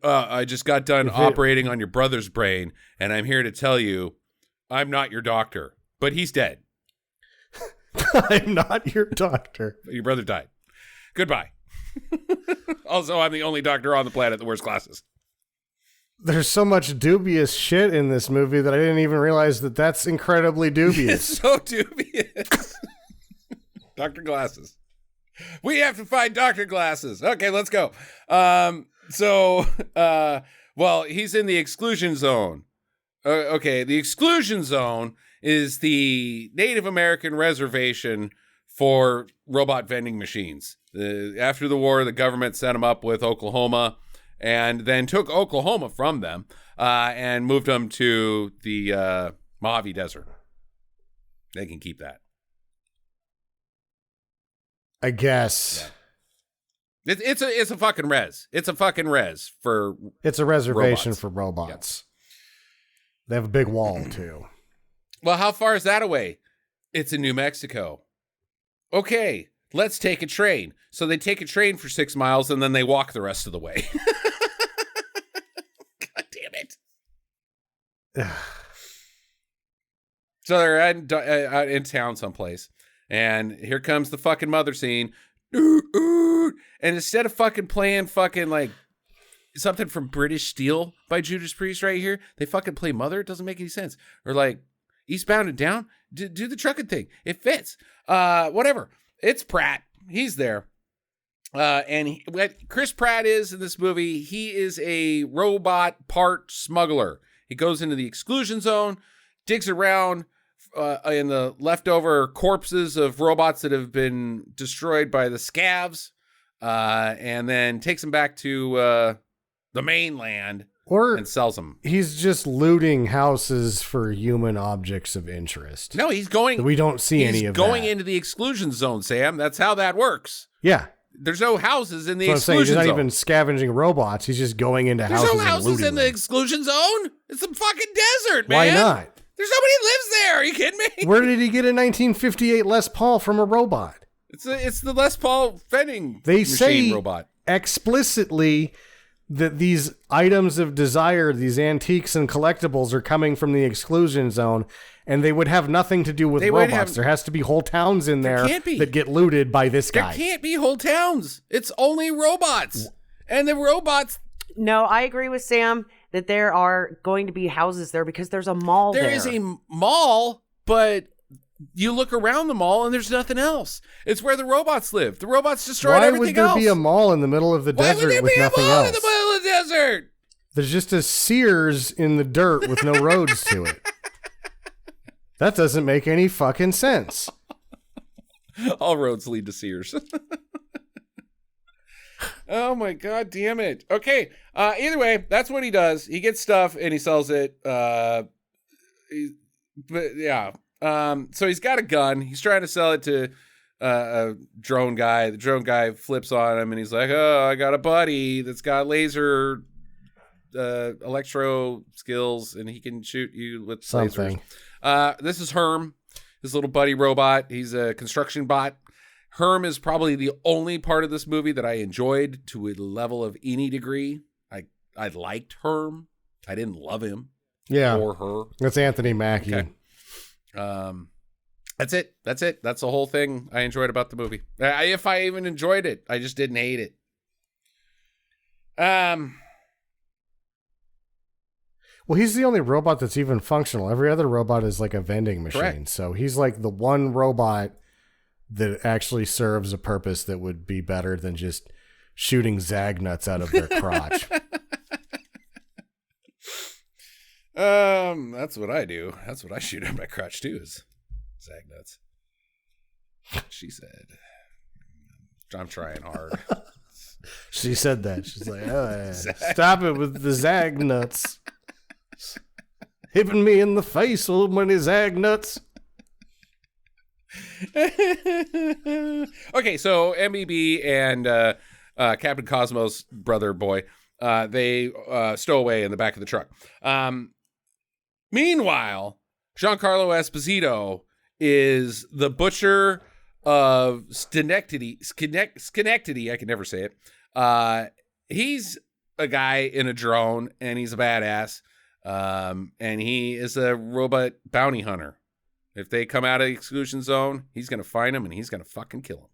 I just got done operating on your brother's brain, and I'm here to tell you, I'm not your doctor, but he's dead. I'm not your doctor. Your brother died. Goodbye. Also, I'm the only doctor on the planet that wears glasses. There's so much dubious shit in this movie that I didn't even realize that that's incredibly dubious. It's so dubious. Dr. Glasses. We have to find Dr. Glasses. Okay, let's go. Well, he's in the exclusion zone. Okay, the exclusion zone is the Native American reservation for robot vending machines. After the war, the government set them up with Oklahoma, and then took Oklahoma from them and moved them to the Mojave Desert. They can keep that. I guess. Yeah. It's a fucking res. It's a fucking res for It's a reservation robots. for robots. Yeah. They have a big wall, too. Well, how far is that away? It's in New Mexico. Okay, let's take a train. So they take a train for 6 miles, and then they walk the rest of the way. God damn it. So they're out in town someplace, and here comes the fucking mother scene. And instead of fucking playing fucking like something from British Steel by Judas Priest right here, they fucking play Mother. It doesn't make any sense. Or like Eastbound and Down, do the trucking thing. It fits. Whatever. It's Pratt. He's there. And what Chris Pratt is in this movie, he is a robot part smuggler. He goes into the exclusion zone, digs around in the leftover corpses of robots that have been destroyed by the scavs, and then takes them back to the mainland and sells them. He's just looting houses for human objects of interest. No, he's going. We don't see any of that. He's going into the exclusion zone, Sam. That's how that works. Yeah. There's no houses in the That's what I'm saying. exclusion He's not zone. even scavenging robots. He's just going into houses. There's no houses and looting in the them. exclusion zone. It's some fucking desert, man. Why not? There's nobody who lives Are you kidding me? Where did he get a 1958 Les Paul from a robot? It's the Les Paul vending They machine say robot. Explicitly that these items of desire, these antiques and collectibles, are coming from the exclusion zone, and they would have nothing to do with robots. There has to be whole towns in there that get looted by this guy. There can't be whole towns. It's only robots. And the robots... No, I agree with Sam that there are going to be houses there because there's a mall there. There is a mall, but you look around the mall and there's nothing else. It's where the robots live. The robots destroyed everything else. Why would there be a mall in the middle of the desert with nothing else? Why would there be a mall in the middle of the desert? There's just a Sears in the dirt with no roads to it. That doesn't make any fucking sense. All roads lead to Sears. Oh my god damn it. Okay. Either way, that's what he does. He gets stuff and he sells it. So he's got a gun. He's trying to sell it to a drone guy. The drone guy flips on him and he's like, "Oh, I got a buddy that's got laser electro skills and he can shoot you with something." Lasers. This is Herm, his little buddy robot. He's a construction bot. Herm is probably the only part of this movie that I enjoyed to a level of any degree. I liked Herm. I didn't love him. Yeah. Or her. That's Anthony Mackie. Okay. That's it. That's the whole thing I enjoyed about the movie. If I even enjoyed it, I just didn't hate it. Well, he's the only robot that's even functional. Every other robot is like a vending machine. Correct. So he's like the one robot that actually serves a purpose that would be better than just shooting zag nuts out of their crotch. That's what I do. That's what I shoot at my crotch too, is zag nuts. She said. I'm trying hard. She said that. She's like, oh, stop it with the zag nuts. Hitting me in the face with many zag nuts. Okay, so MEB and Captain Cosmo's brother boy, they stow away in the back of the truck. Meanwhile, Giancarlo Esposito is the butcher of Schenectady. I can never say it. He's a guy in a drone, and he's a badass. And he is a robot bounty hunter. If they come out of the exclusion zone, he's going to find them, and he's going to fucking kill them.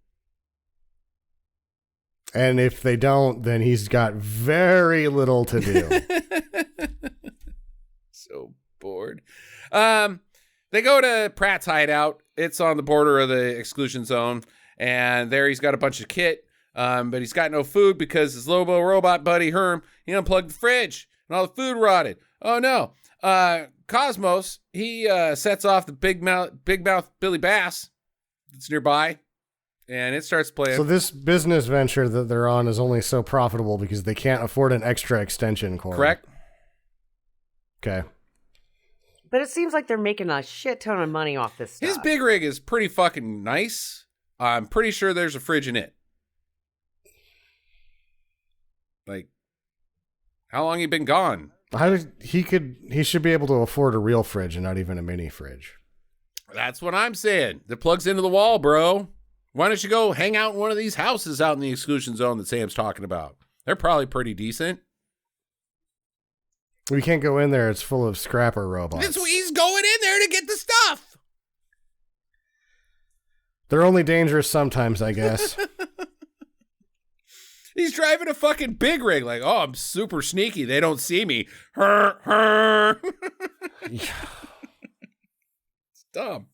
And if they don't, then he's got very little to do. So bored. They go to Pratt's hideout. It's on the border of the exclusion zone. And there he's got a bunch of kit. But he's got no food because his Lobo robot buddy Herm, he unplugged the fridge and all the food rotted. Oh no. Cosmos, he sets off the big mouth Billy Bass that's nearby. And it starts playing. So this business venture that they're on is only so profitable because they can't afford an extra extension cord. Correct. Okay. But it seems like they're making a shit ton of money off this stuff. His big rig is pretty fucking nice. I'm pretty sure there's a fridge in it. Like, how long you been gone? He should be able to afford a real fridge and not even a mini fridge. That's what I'm saying. That plugs into the wall, bro. Why don't you go hang out in one of these houses out in the exclusion zone that Sam's talking about? They're probably pretty decent. We can't go in there. It's full of scrapper robots. He's going in there to get the stuff. They're only dangerous sometimes, I guess. He's driving a fucking big rig like, oh, I'm super sneaky. They don't see me. It's dumb.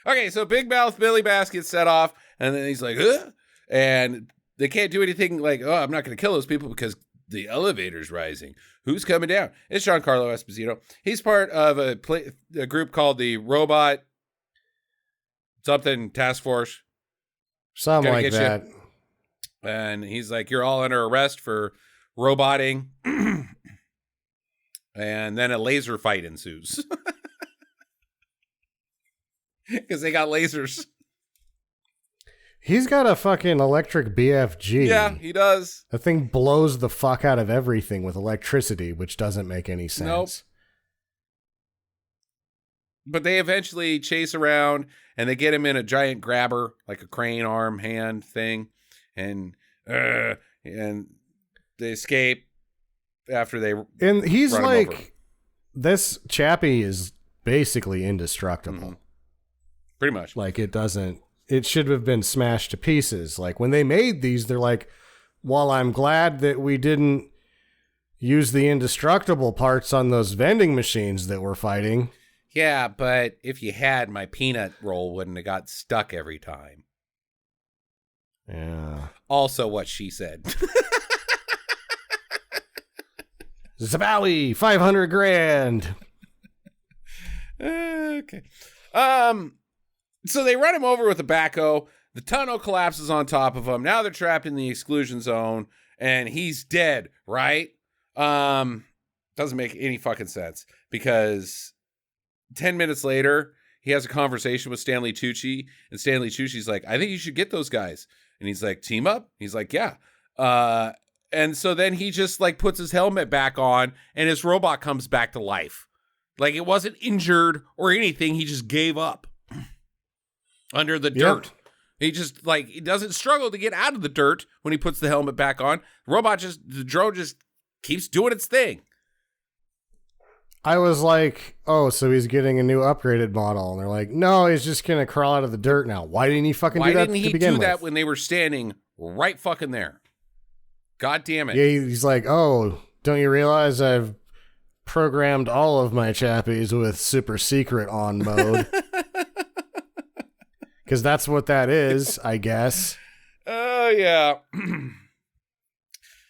Okay, so Big Mouth Billy Bass gets set off, and then he's like, huh? And they can't do anything like, oh, I'm not going to kill those people because the elevator's rising. Who's coming down? It's Giancarlo Esposito. He's part of a group called the Robot something Task Force. Something like that. You. And he's like, you're all under arrest for roboting. And then a laser fight ensues. Because they got lasers. He's got a fucking electric BFG. Yeah, he does. The thing blows the fuck out of everything with electricity, which doesn't make any sense. Nope. But they eventually chase around, and they get him in a giant grabber, like a crane arm hand thing, and they escape after they. And he's run him like, over. this Chappie is basically indestructible. Mm-hmm. Pretty much. Like it should have been smashed to pieces. Like when they made these, they're like, well, I'm glad that we didn't use the indestructible parts on those vending machines that we're fighting. Yeah, but if you had, my peanut roll wouldn't have got stuck every time. Yeah. Also what she said. Zabowie, 500 grand. Okay. So they run him over with a backhoe. The tunnel collapses on top of him. Now they're trapped in the exclusion zone, and he's dead, right? Doesn't make any fucking sense, because 10 minutes later, he has a conversation with Stanley Tucci, and Stanley Tucci's like, I think you should get those guys. And he's like, team up? He's like, yeah. And so then he just like puts his helmet back on, and his robot comes back to life. Like it wasn't injured or anything. He just gave up under the dirt. He just like, he doesn't struggle to get out of the dirt when he puts the helmet back on. The drone just keeps doing its thing. I was like, oh, so he's getting a new upgraded model. And they're like, no, he's just going to crawl out of the dirt now. Why didn't he fucking do that to begin with? Why didn't he do that when they were standing right fucking there? God damn it. Yeah, he's like, oh, don't you realize I've programmed all of my chappies with super secret on mode? Because that's what that is, I guess. Oh, yeah.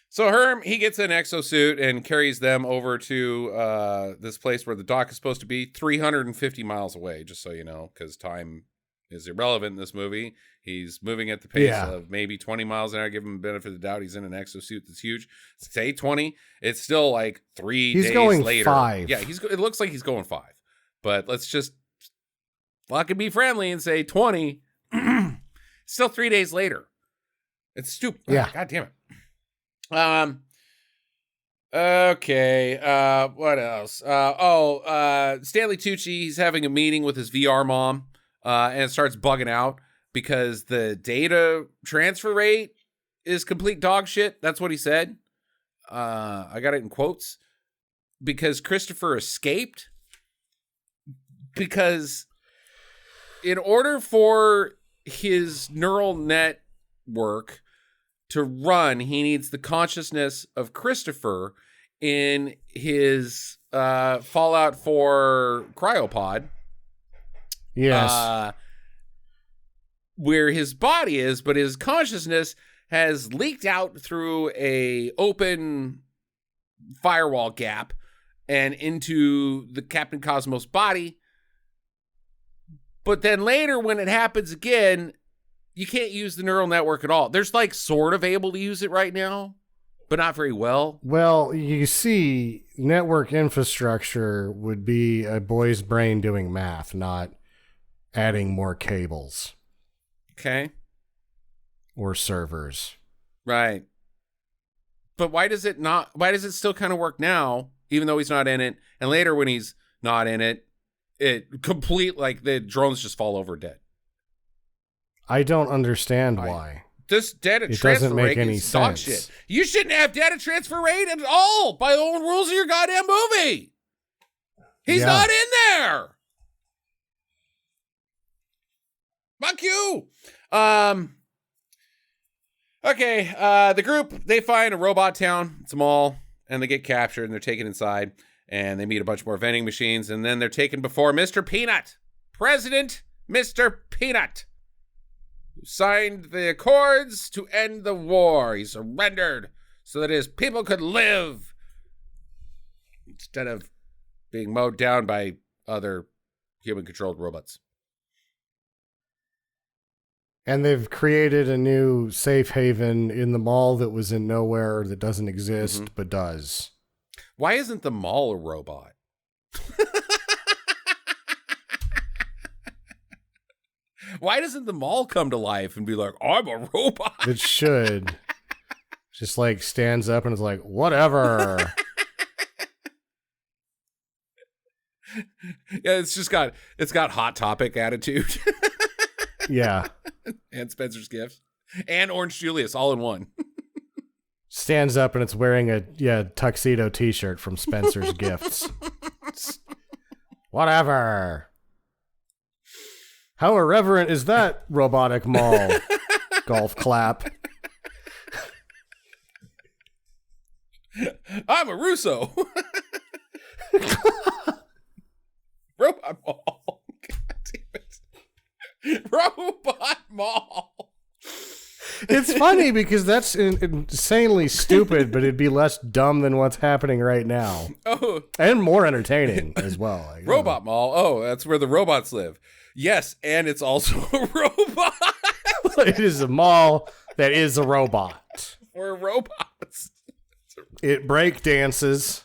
So Herm, he gets an exosuit and carries them over to this place where the dock is supposed to be, 350 miles away, just so you know, because time is irrelevant in this movie. He's moving at the pace of maybe 20 miles an hour. Give him the benefit of the doubt. He's in an exosuit that's huge. Say 20. It's still like 3 days later. He's going 5. Yeah, it looks like he's going 5. But let's just fucking be friendly and say 20. Still 3 days later. It's stupid. Yeah. God damn it. Okay. What else? Stanley Tucci, he's having a meeting with his VR mom, and it starts bugging out because the data transfer rate is complete dog shit. That's what he said. I got it in quotes. Because Christopher escaped. Because in order for his neural network to run, he needs the consciousness of Christopher in his Fallout 4 cryopod. Yes. Where his body is, but his consciousness has leaked out through a open firewall gap and into the Captain Cosmos body. But then later, when it happens again, you can't use the neural network at all. There's like sort of able to use it right now, but not very well. Well, you see, network infrastructure would be a boy's brain doing math, not adding more cables. Okay. Or servers. Right. But why does it still kind of work now, even though he's not in it? And later when he's not in it, like the drones just fall over dead. I don't understand why. This data it transfer doesn't make rate any is dog sense. shit. You shouldn't have data transfer rate at all by the own rules of your goddamn movie. He's not in there. Fuck you. Okay, the group, they find a robot town. It's a mall, and they get captured, and they're taken inside, and they meet a bunch more vending machines, and then they're taken before Mr. Peanut. President Mr. Peanut, who signed the accords to end the war. He surrendered so that his people could live instead of being mowed down by other human-controlled robots. And they've created a new safe haven in the mall that was in nowhere, that doesn't exist, but does. Why isn't the mall a robot? Why doesn't the mall come to life and be like, I'm a robot? It should. Just like stands up and is like, whatever. Yeah, it's got Hot Topic attitude. Yeah. And Spencer's Gifts. And Orange Julius all in one. Stands up and it's wearing a tuxedo t-shirt from Spencer's Gifts. Whatever. How irreverent is that, robotic mall? Golf clap. I'm a Russo. Robot Mall. God damn it. Robot Mall. It's funny because that's insanely stupid, but it'd be less dumb than what's happening right now. Oh. And more entertaining as well. Robot Mall. Oh, that's where the robots live. Yes, and it's also a robot. It is a mall that is a robot. We're robots. It break dances.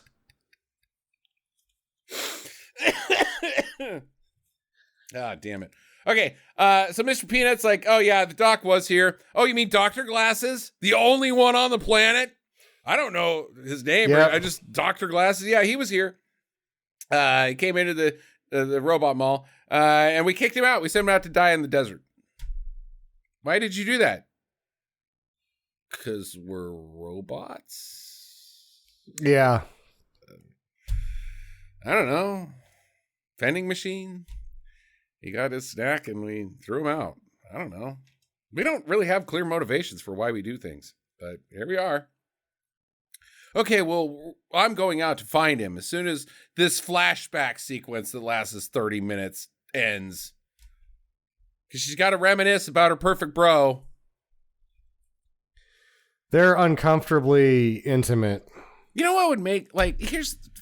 Ah, damn it. Okay, so Mr. Peanut's like, oh yeah, the doc was here. Oh, you mean Dr. Glasses? The only one on the planet? I don't know his name. Yep. I just, Dr. Glasses, yeah, he was here. He came into the robot mall, and we kicked him out. We sent him out to die in the desert. Why did you do that? Because we're robots? Yeah. I don't know. Vending machine? He got his snack and we threw him out. I don't know. We don't really have clear motivations for why we do things, but here we are. Okay, well, I'm going out to find him as soon as this flashback sequence that lasts 30 minutes ends. Because she's got to reminisce about her perfect bro. They're uncomfortably intimate. You know what would make,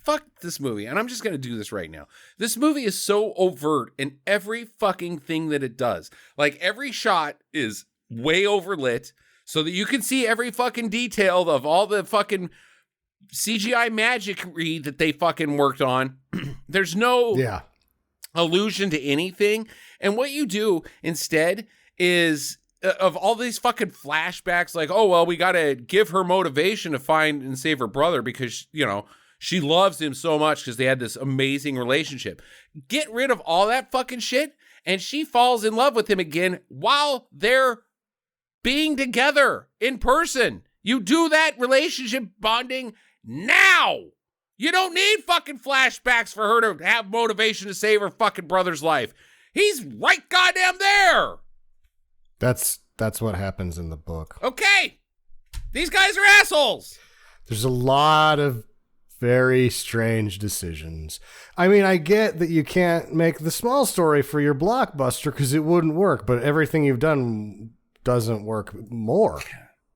fuck this movie, and I'm just going to do this right now. This movie is so overt in every fucking thing that it does. Like, every shot is way overlit so that you can see every fucking detail of all the fucking CGI magicry that they fucking worked on. There's no allusion to anything. And what you do instead is, of all these fucking flashbacks, like, oh, well, we got to give her motivation to find and save her brother because, you know, she loves him so much because they had this amazing relationship. Get rid of all that fucking shit, and she falls in love with him again while they're being together in person. You do that relationship bonding now. You don't need fucking flashbacks for her to have motivation to save her fucking brother's life. He's right goddamn there. That's what happens in the book. Okay. These guys are assholes. There's a lot of very strange decisions. I mean, I get that you can't make the small story for your blockbuster because it wouldn't work, but everything you've done doesn't work more.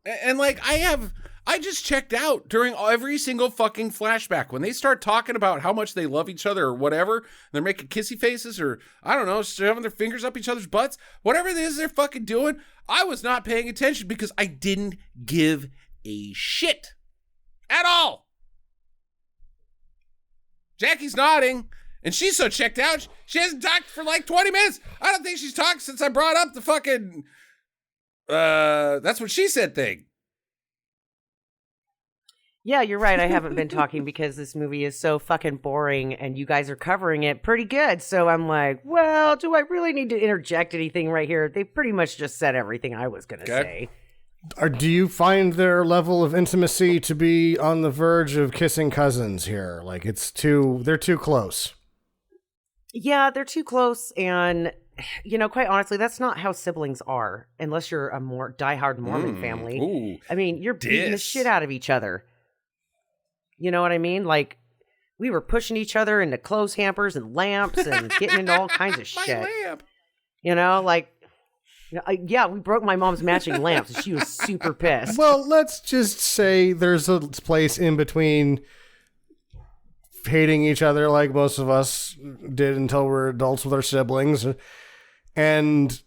And like, I just checked out during every single fucking flashback. When they start talking about how much they love each other or whatever, they're making kissy faces or, I don't know, shoving their fingers up each other's butts, whatever it is they're fucking doing, I was not paying attention because I didn't give a shit at all. Jackie's nodding, and she's so checked out, she hasn't talked for like 20 minutes. I don't think she's talked since I brought up the fucking, that's what she said thing. Yeah, you're right. I haven't been talking because this movie is so fucking boring and you guys are covering it pretty good. So I'm like, well, do I really need to interject anything right here? They pretty much just said everything I was going to say. Do you find their level of intimacy to be on the verge of kissing cousins here? Like they're too close. Yeah, they're too close. And, you know, quite honestly, that's not how siblings are unless you're a more diehard Mormon family. Ooh, I mean, you're beating the shit out of each other. You know what I mean? Like, we were pushing each other into clothes hampers and lamps and getting into all kinds of shit. Lamp. You know, like, yeah, we broke my mom's matching lamps and she was super pissed. Well, let's just say there's a place in between hating each other like most of us did until we're adults with our siblings. And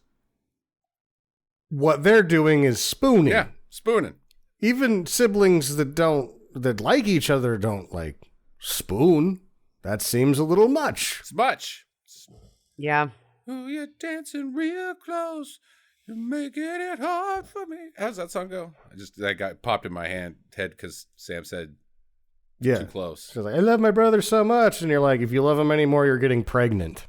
what they're doing is spooning. Yeah, spooning. Even siblings that like each other don't like spoon. That seems a little much. It's much. Yeah. Ooh, you're dancing real close. You're making it hard for me. How's that song go? That got popped in my head because Sam said Yeah. Too close. She's like, I love my brother so much. And you're like, if you love him anymore, you're getting pregnant.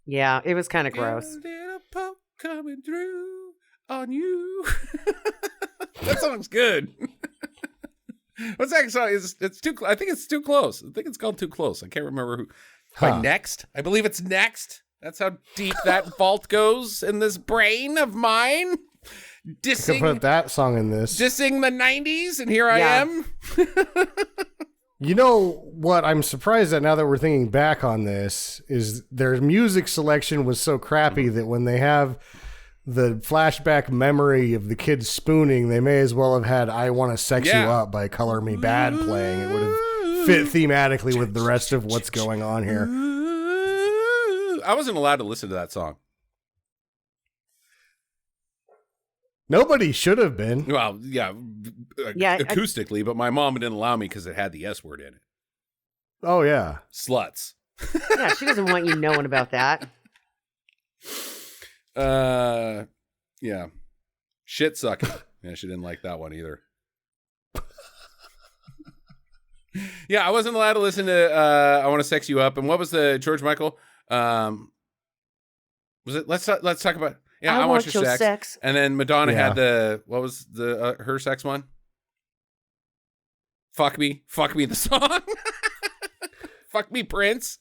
Yeah, it was kind of gross. A little poke coming through on you. That song's good. What's that song? It's too. I think it's Too Close. I think it's called Too Close. I can't remember who. By Next. I believe it's Next. That's how deep that vault goes in this brain of mine. Dissing, put that song in this. Dissing the 90s, and here I am. You know what I'm surprised at now that we're thinking back on this is their music selection was so crappy that when they have the flashback memory of the kids spooning, they may as well have had I Want to Sex You Up by Color Me Bad playing. It would have fit thematically with the rest of what's going on here. I wasn't allowed to listen to that song. Nobody should have been. Well, yeah, acoustically, but my mom didn't allow me because it had the S word in it. Oh, yeah. Sluts. Yeah, she doesn't want you knowing about that. Yeah. Shit sucking. Yeah, she didn't like that one either. Yeah, I wasn't allowed to listen to I Want to Sex You Up. And what was the George Michael? Was it Let's talk about I want your sex. And then Madonna had what was the her sex one? Fuck me the song. Fuck me, Prince.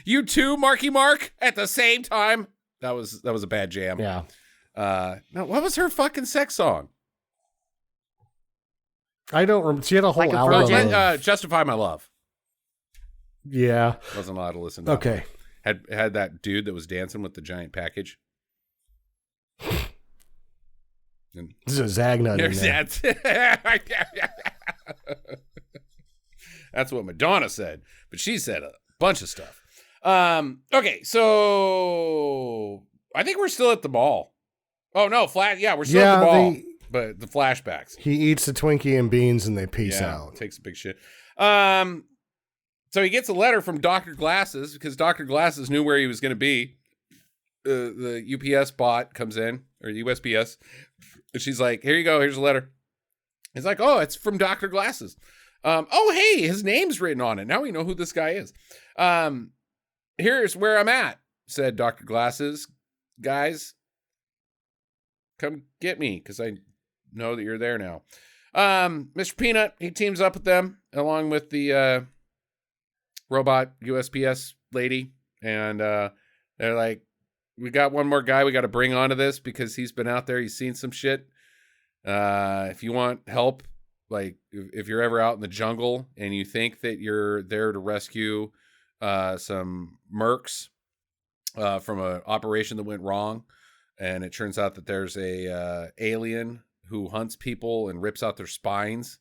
You too, Marky Mark, at the same time. That was a bad jam. Yeah. Now, what was her fucking sex song? I don't remember. She had a whole album. Justify My Love. Yeah. Wasn't allowed to listen to that. Okay. Had that dude that was dancing with the giant package. And this is a Zagnut in there. That's what Madonna said, but she said a bunch of stuff. Okay, so I think we're still at the mall. Oh no, we're still at the mall. But the flashbacks. He eats a Twinkie and beans and they peace out. Takes a big shit. So he gets a letter from Dr. Glasses because Dr. Glasses knew where he was going to be. The UPS bot comes in, or USPS, and she's like, here you go, here's a letter. He's like, oh, it's from Dr. Glasses. Oh, hey, his name's written on it. Now we know who this guy is. Here's where I'm at, said Dr. Glasses. Guys, come get me, because I know that you're there now. Mr. Peanut, he teams up with them, along with the robot USPS lady, and they're like, we got one more guy we got to bring onto this because he's been out there, he's seen some shit. If you want help, like if you're ever out in the jungle and you think that you're there to rescue some mercs from an operation that went wrong, and it turns out that there's a alien who hunts people and rips out their spines,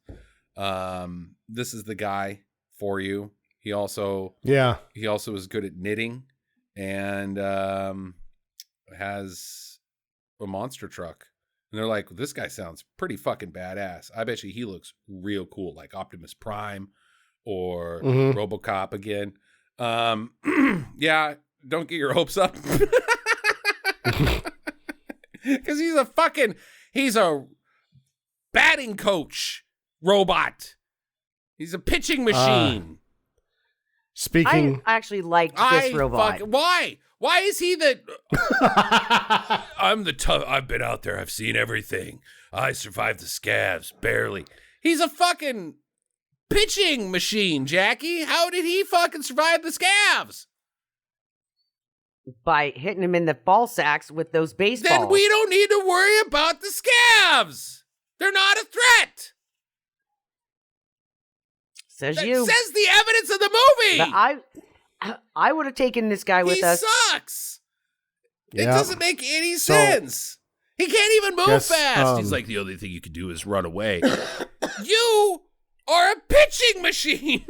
this is the guy for you. He also is good at knitting and has a monster truck. And they're like, this guy sounds pretty fucking badass. I bet you he looks real cool, like Optimus Prime or RoboCop again. Yeah, don't get your hopes up. Because he's a batting coach robot. He's a pitching machine. Speaking, I actually liked this robot. Why? Why is he the? I'm the tough. I've been out there. I've seen everything. I survived the scavs barely. He's a fucking pitching machine, Jackie. How did he fucking survive the scavs? By hitting him in the ball sacks with those baseballs. Then we don't need to worry about the scavs. They're not a threat. Says that you. Says the evidence of the movie. But I would have taken this guy with us. He sucks. It doesn't make any sense. He can't even move fast. He's like, the only thing you can do is run away. You are a pitching machine.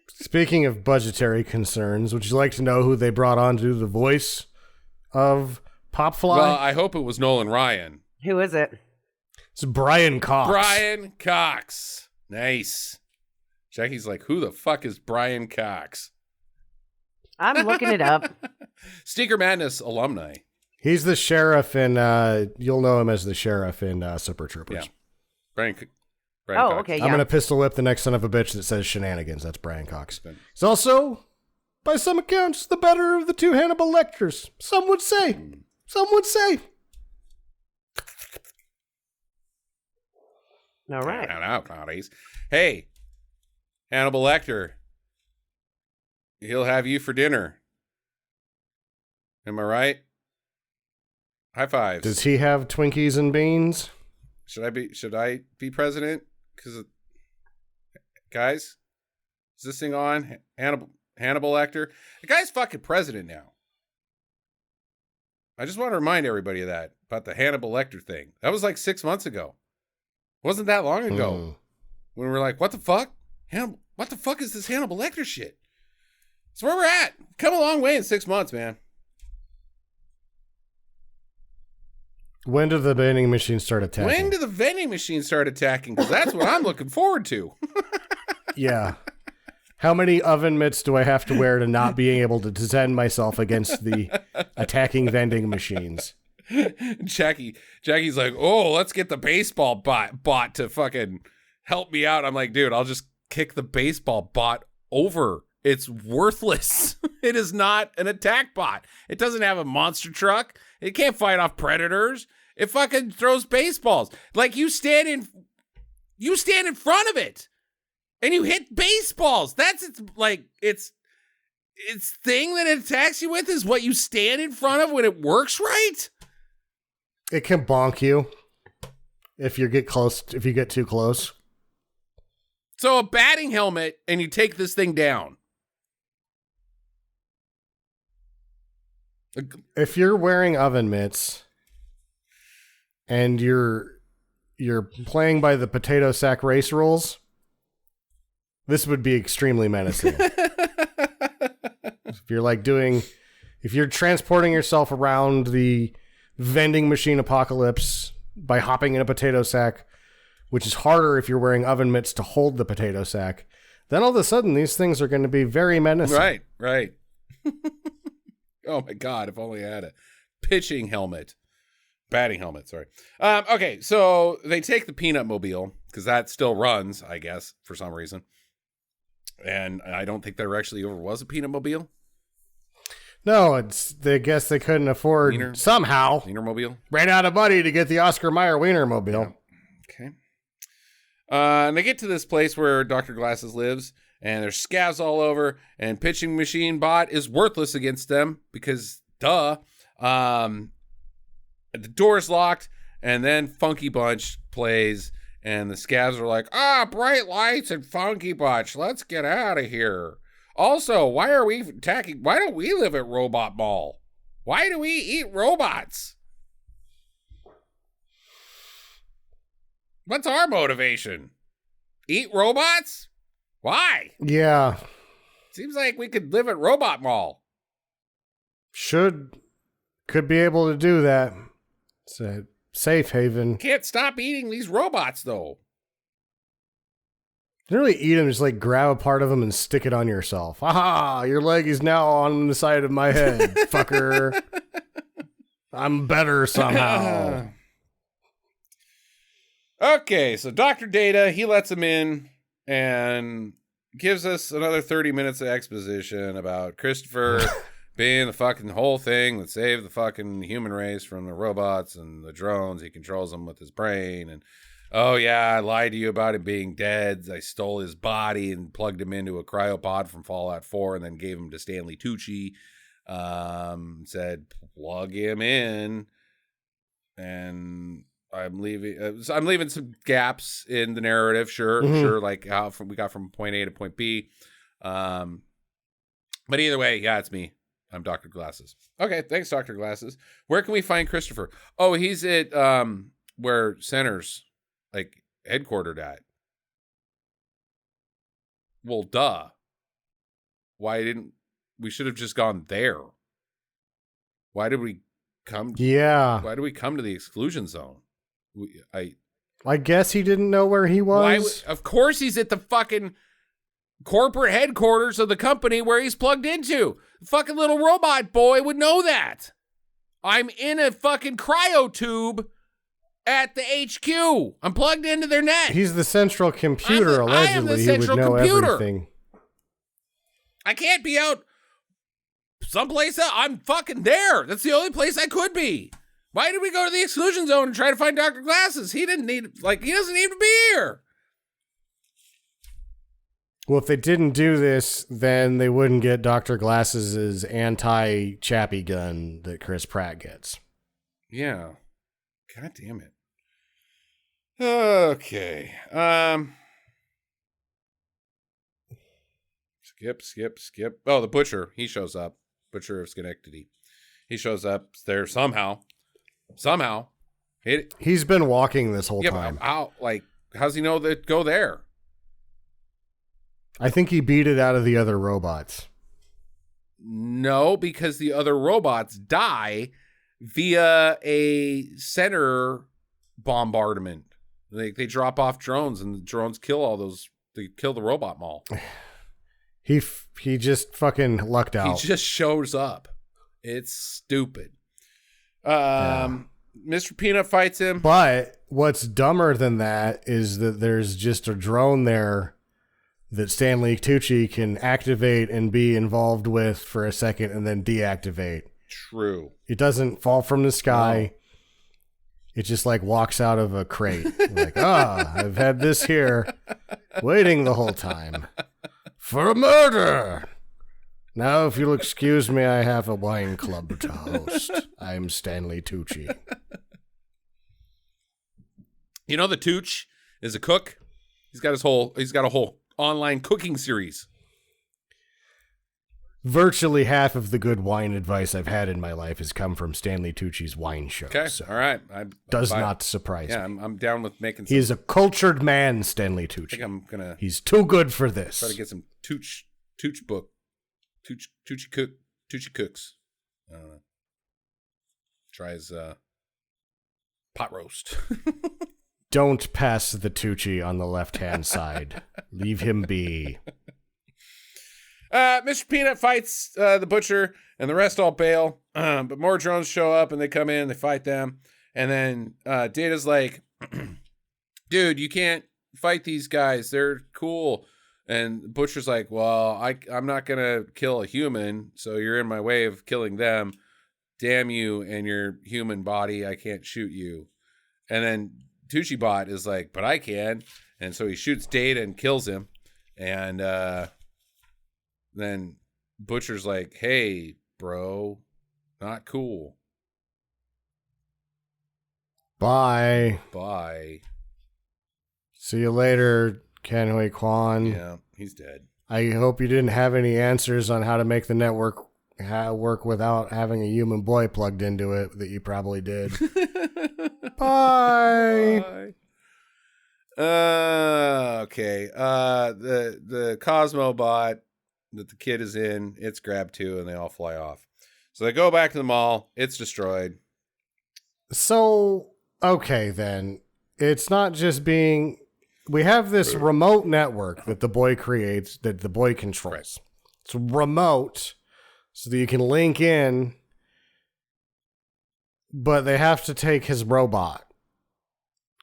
Speaking of budgetary concerns, would you like to know who they brought on to do the voice of Popfly? Well, I hope it was Nolan Ryan. Who is it? It's Brian Cox. Brian Cox. Nice. Jackie's like, who the fuck is Brian Cox? I'm looking it up. Stinker Madness alumni. He's the sheriff in, you'll know him as the sheriff in Super Troopers. Yeah. Brian Oh, Cox. okay, yeah. I'm going to pistol whip the next son of a bitch that says shenanigans. That's Brian Cox. He's also, by some accounts, the better of the two Hannibal Lecters. Some would say. Some would say. All right. Now, Cloudies. Hey, Hannibal Lecter. He'll have you for dinner. Am I right? High fives. Does he have Twinkies and beans? Should I be president? Because, guys, is this thing on? Hannibal Lecter? The guy's fucking president now. I just want to remind everybody of that, about the Hannibal Lecter thing. That was like 6 months ago. Wasn't that long ago. When we were like, what the fuck? What the fuck is this Hannibal Lecter shit? It's where we're at. Come a long way in 6 months, man. When did the vending machine start attacking? When did the vending machine start attacking? Because that's what I'm looking forward to. Yeah. How many oven mitts do I have to wear to not being able to defend myself against the attacking vending machines? Jackie's like, oh, let's get the baseball bot to fucking help me out. I'm like, dude, I'll just kick the baseball bot over. It's worthless. It is not an attack bot. It doesn't have a monster truck. It can't fight off predators. It fucking throws baseballs. Like you stand in front of it and you hit baseballs. That's its thing that it attacks you with is what you stand in front of when it works right. It can bonk you if you get too close. So a batting helmet and you take this thing down. If you're wearing oven mitts and you're playing by the potato sack race rules, this would be extremely menacing. If you're transporting yourself around the vending machine apocalypse by hopping in a potato sack, which is harder if you're wearing oven mitts to hold the potato sack, then all of a sudden these things are going to be very menacing. Right. Oh my God, if only I had a batting helmet, sorry. Okay, so they take the peanut mobile, because that still runs, I guess, for some reason. And I don't think there actually ever was a peanut mobile. No, I guess they couldn't afford, somehow, Wienermobile? ran out of money to get the Oscar Mayer Wienermobile. Yeah. Okay. And they get to this place where Dr. Glasses lives, and there's scavs all over, and pitching machine bot is worthless against them because, duh. The door's locked, and then Funky Bunch plays, and the scavs are like, bright lights and Funky Bunch, let's get out of here. Also, why don't we live at Robot Mall? Why do we eat robots? What's our motivation? Eat robots? Why? Yeah. Seems like we could live at Robot Mall. Could be able to do that. It's a safe haven. Can't stop eating these robots, though. You don't really eat them, just like grab a part of them and stick it on yourself. Aha! Your leg is now on the side of my head, fucker. I'm better somehow. Okay, so Dr. Data, he lets him in and gives us another 30 minutes of exposition about Christopher being the fucking whole thing that saved the fucking human race from the robots and the drones. He controls them with his brain. And, oh yeah, I lied to you about him being dead. I stole his body and plugged him into a cryopod from Fallout 4 and then gave him to Stanley Tucci. Said, plug him in. And I'm leaving some gaps in the narrative. Sure. Like how we got from point A to point B. But either way, yeah, it's me. I'm Dr. Glasses. Okay, thanks, Dr. Glasses. Where can we find Christopher? Oh, he's at where Center's like headquartered at. Well, duh. We should have just gone there. Why did we come? Yeah. Why did we come to the exclusion zone? I guess he didn't know where he was. Of course he's at the fucking corporate headquarters of the company where he's plugged into. The fucking little robot boy would know that. I'm in a fucking cryo tube at the HQ. I'm plugged into their net. He's the central computer, I am the allegedly. He central would know computer. everything. I can't be out someplace else. I'm fucking there. That's the only place I could be. Why did we go to the exclusion zone and try to find Dr. Glasses? He doesn't need to be here. Well, if they didn't do this, then they wouldn't get Dr. Glasses' anti-chappy gun that Chris Pratt gets. Yeah. God damn it. Okay. Skip. Oh, the butcher. He shows up. Butcher of Schenectady. He shows up there somehow. He's been walking this whole Yeah, time. How's he know that go there? I think he beat it out of the other robots. No, because the other robots die via a center bombardment. They drop off drones, and the drones kill all those. They kill the robot mall. He just fucking lucked out. He just shows up. It's stupid. Mr. Peanut fights him. But what's dumber than that is that there's just a drone there that Stanley Tucci can activate and be involved with for a second and then deactivate. True. It doesn't fall from the sky. No. It just like walks out of a crate. Like, I've had this here waiting the whole time for a murder. Now, if you'll excuse me, I have a wine club to host. I'm Stanley Tucci. You know, the Tooch is a cook. He's got a whole online cooking series. Virtually half of the good wine advice I've had in my life has come from Stanley Tucci's wine show. Okay, so all right. Does not surprise me. Yeah, I'm down with making some. He's a cultured man, Stanley Tucci. I think I'm going to... He's too good for this. Try to get some Tooch book. Tucci cooks. Try his pot roast. Don't pass the Tucci on the left-hand side. Leave him be. Mr. Peanut fights the butcher, and the rest all bail. But more drones show up, and they come in, they fight them. And then Data's like, dude, you can't fight these guys. They're cool. And Butcher's like, well, I'm not going to kill a human, so you're in my way of killing them. Damn you and your human body. I can't shoot you. And then Tucci Bot is like, but I can. And so he shoots Data and kills him. And then Butcher's like, hey, bro, not cool. Bye. See you later, Ken Hui Kwan. Yeah, he's dead. I hope you didn't have any answers on how to make the network work without having a human boy plugged into it that you probably did. Bye. Okay. The Cosmo bot that the kid is in, it's grabbed too, and they all fly off. So they go back to the mall. It's destroyed. So, okay, then. It's not just being... We have this remote network that the boy creates, that the boy controls. Right. It's remote, so that you can link in, but they have to take his robot,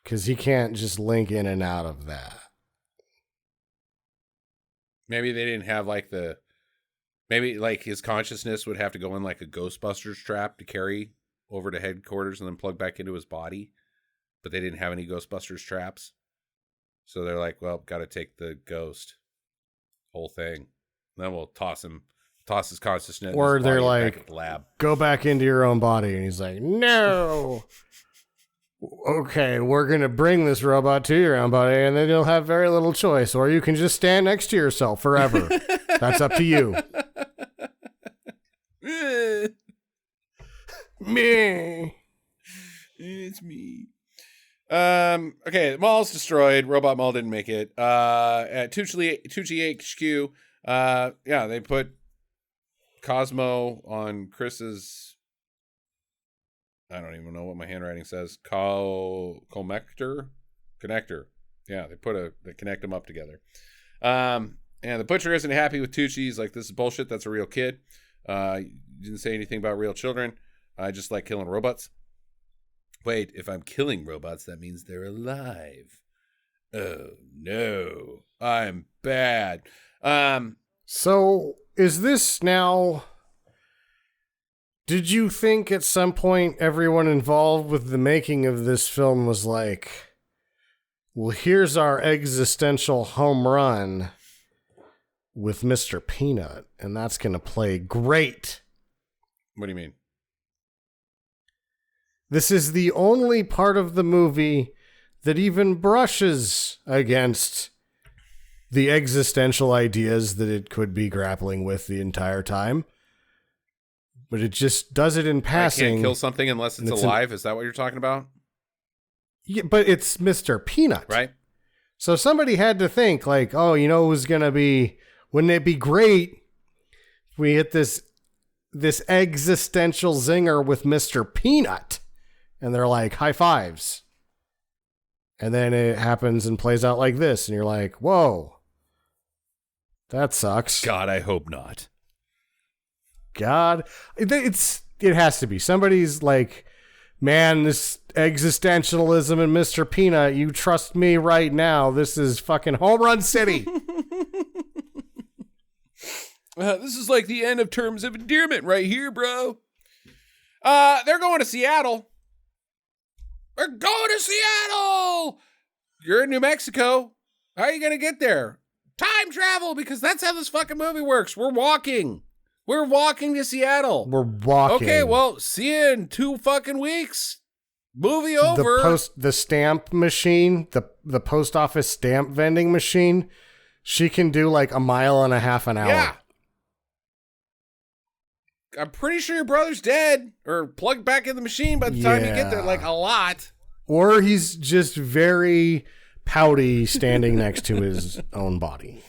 because he can't just link in and out of that. Maybe they didn't have maybe his consciousness would have to go in like a Ghostbusters trap to carry over to headquarters and then plug back into his body, but they didn't have any Ghostbusters traps. So they're like, well, got to take the ghost whole thing. Then we'll toss his consciousness. Or they're like, back at the lab. Go back into your own body. And he's like, no. Okay, we're going to bring this robot to your own body, and then you'll have very little choice. Or you can just stand next to yourself forever. That's up to you. Me. It's me. Okay, the mall's destroyed. Robot Mall didn't make it. At Tucci HQ, they put Cosmo on Chris's, I don't even know what my handwriting says. Connector. Yeah, they connect them up together. And the butcher isn't happy with Tucci. He's like, this is bullshit. That's a real kid. You didn't say anything about real children. I just like killing robots. Wait, if I'm killing robots, that means they're alive. Oh, no. I'm bad. So, is this now... Did you think at some point everyone involved with the making of this film was like, well, here's our existential home run with Mr. Peanut, and that's going to play great? What do you mean? This is the only part of the movie that even brushes against the existential ideas that it could be grappling with the entire time. But it just does it in passing. I can't kill something unless it's alive. Is that what you're talking about? Yeah, but it's Mr. Peanut. Right. So somebody had to think like, oh, you know, wouldn't it be great if we hit this existential zinger with Mr. Peanut? And they're like, high fives. And then it happens and plays out like this. And you're like, whoa, that sucks. God, I hope not. God, it has to be. Somebody's like, man, this existentialism and Mr. Peanut, you trust me right now. This is fucking home run city. This is like the end of terms of endearment right here, bro. They're going to Seattle. We're going to Seattle. You're in New Mexico. How are you going to get there? Time travel, because that's how this fucking movie works. We're walking. We're walking to Seattle. We're walking. Okay, well, see you in 2 fucking weeks. Movie over. The stamp machine, the post office stamp vending machine, she can do like 1.5 miles an hour. Yeah. I'm pretty sure your brother's dead or plugged back in the machine by the time you get there, like a lot. Or he's just very pouty standing next to his own body.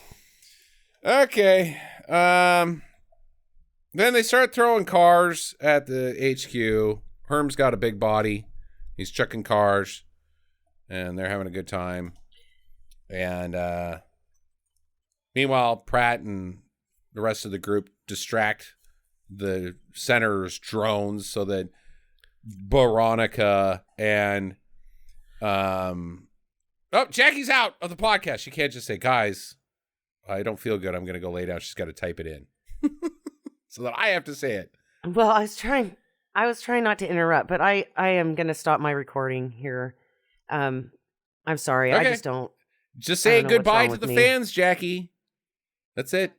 Okay. Then they start throwing cars at the HQ. Herm's got a big body. He's chucking cars, and they're having a good time. And meanwhile, Pratt and the rest of the group distract the senator's drones so that Veronica and Jackie's out of the podcast. She can't just say, guys, I don't feel good. I'm going to go lay down. She's got to type it in. So that I have to say it. Well, I was trying not to interrupt, but I am going to stop my recording here. I'm sorry. Okay. I just don't. Just say goodbye to the fans, Jackie. That's it.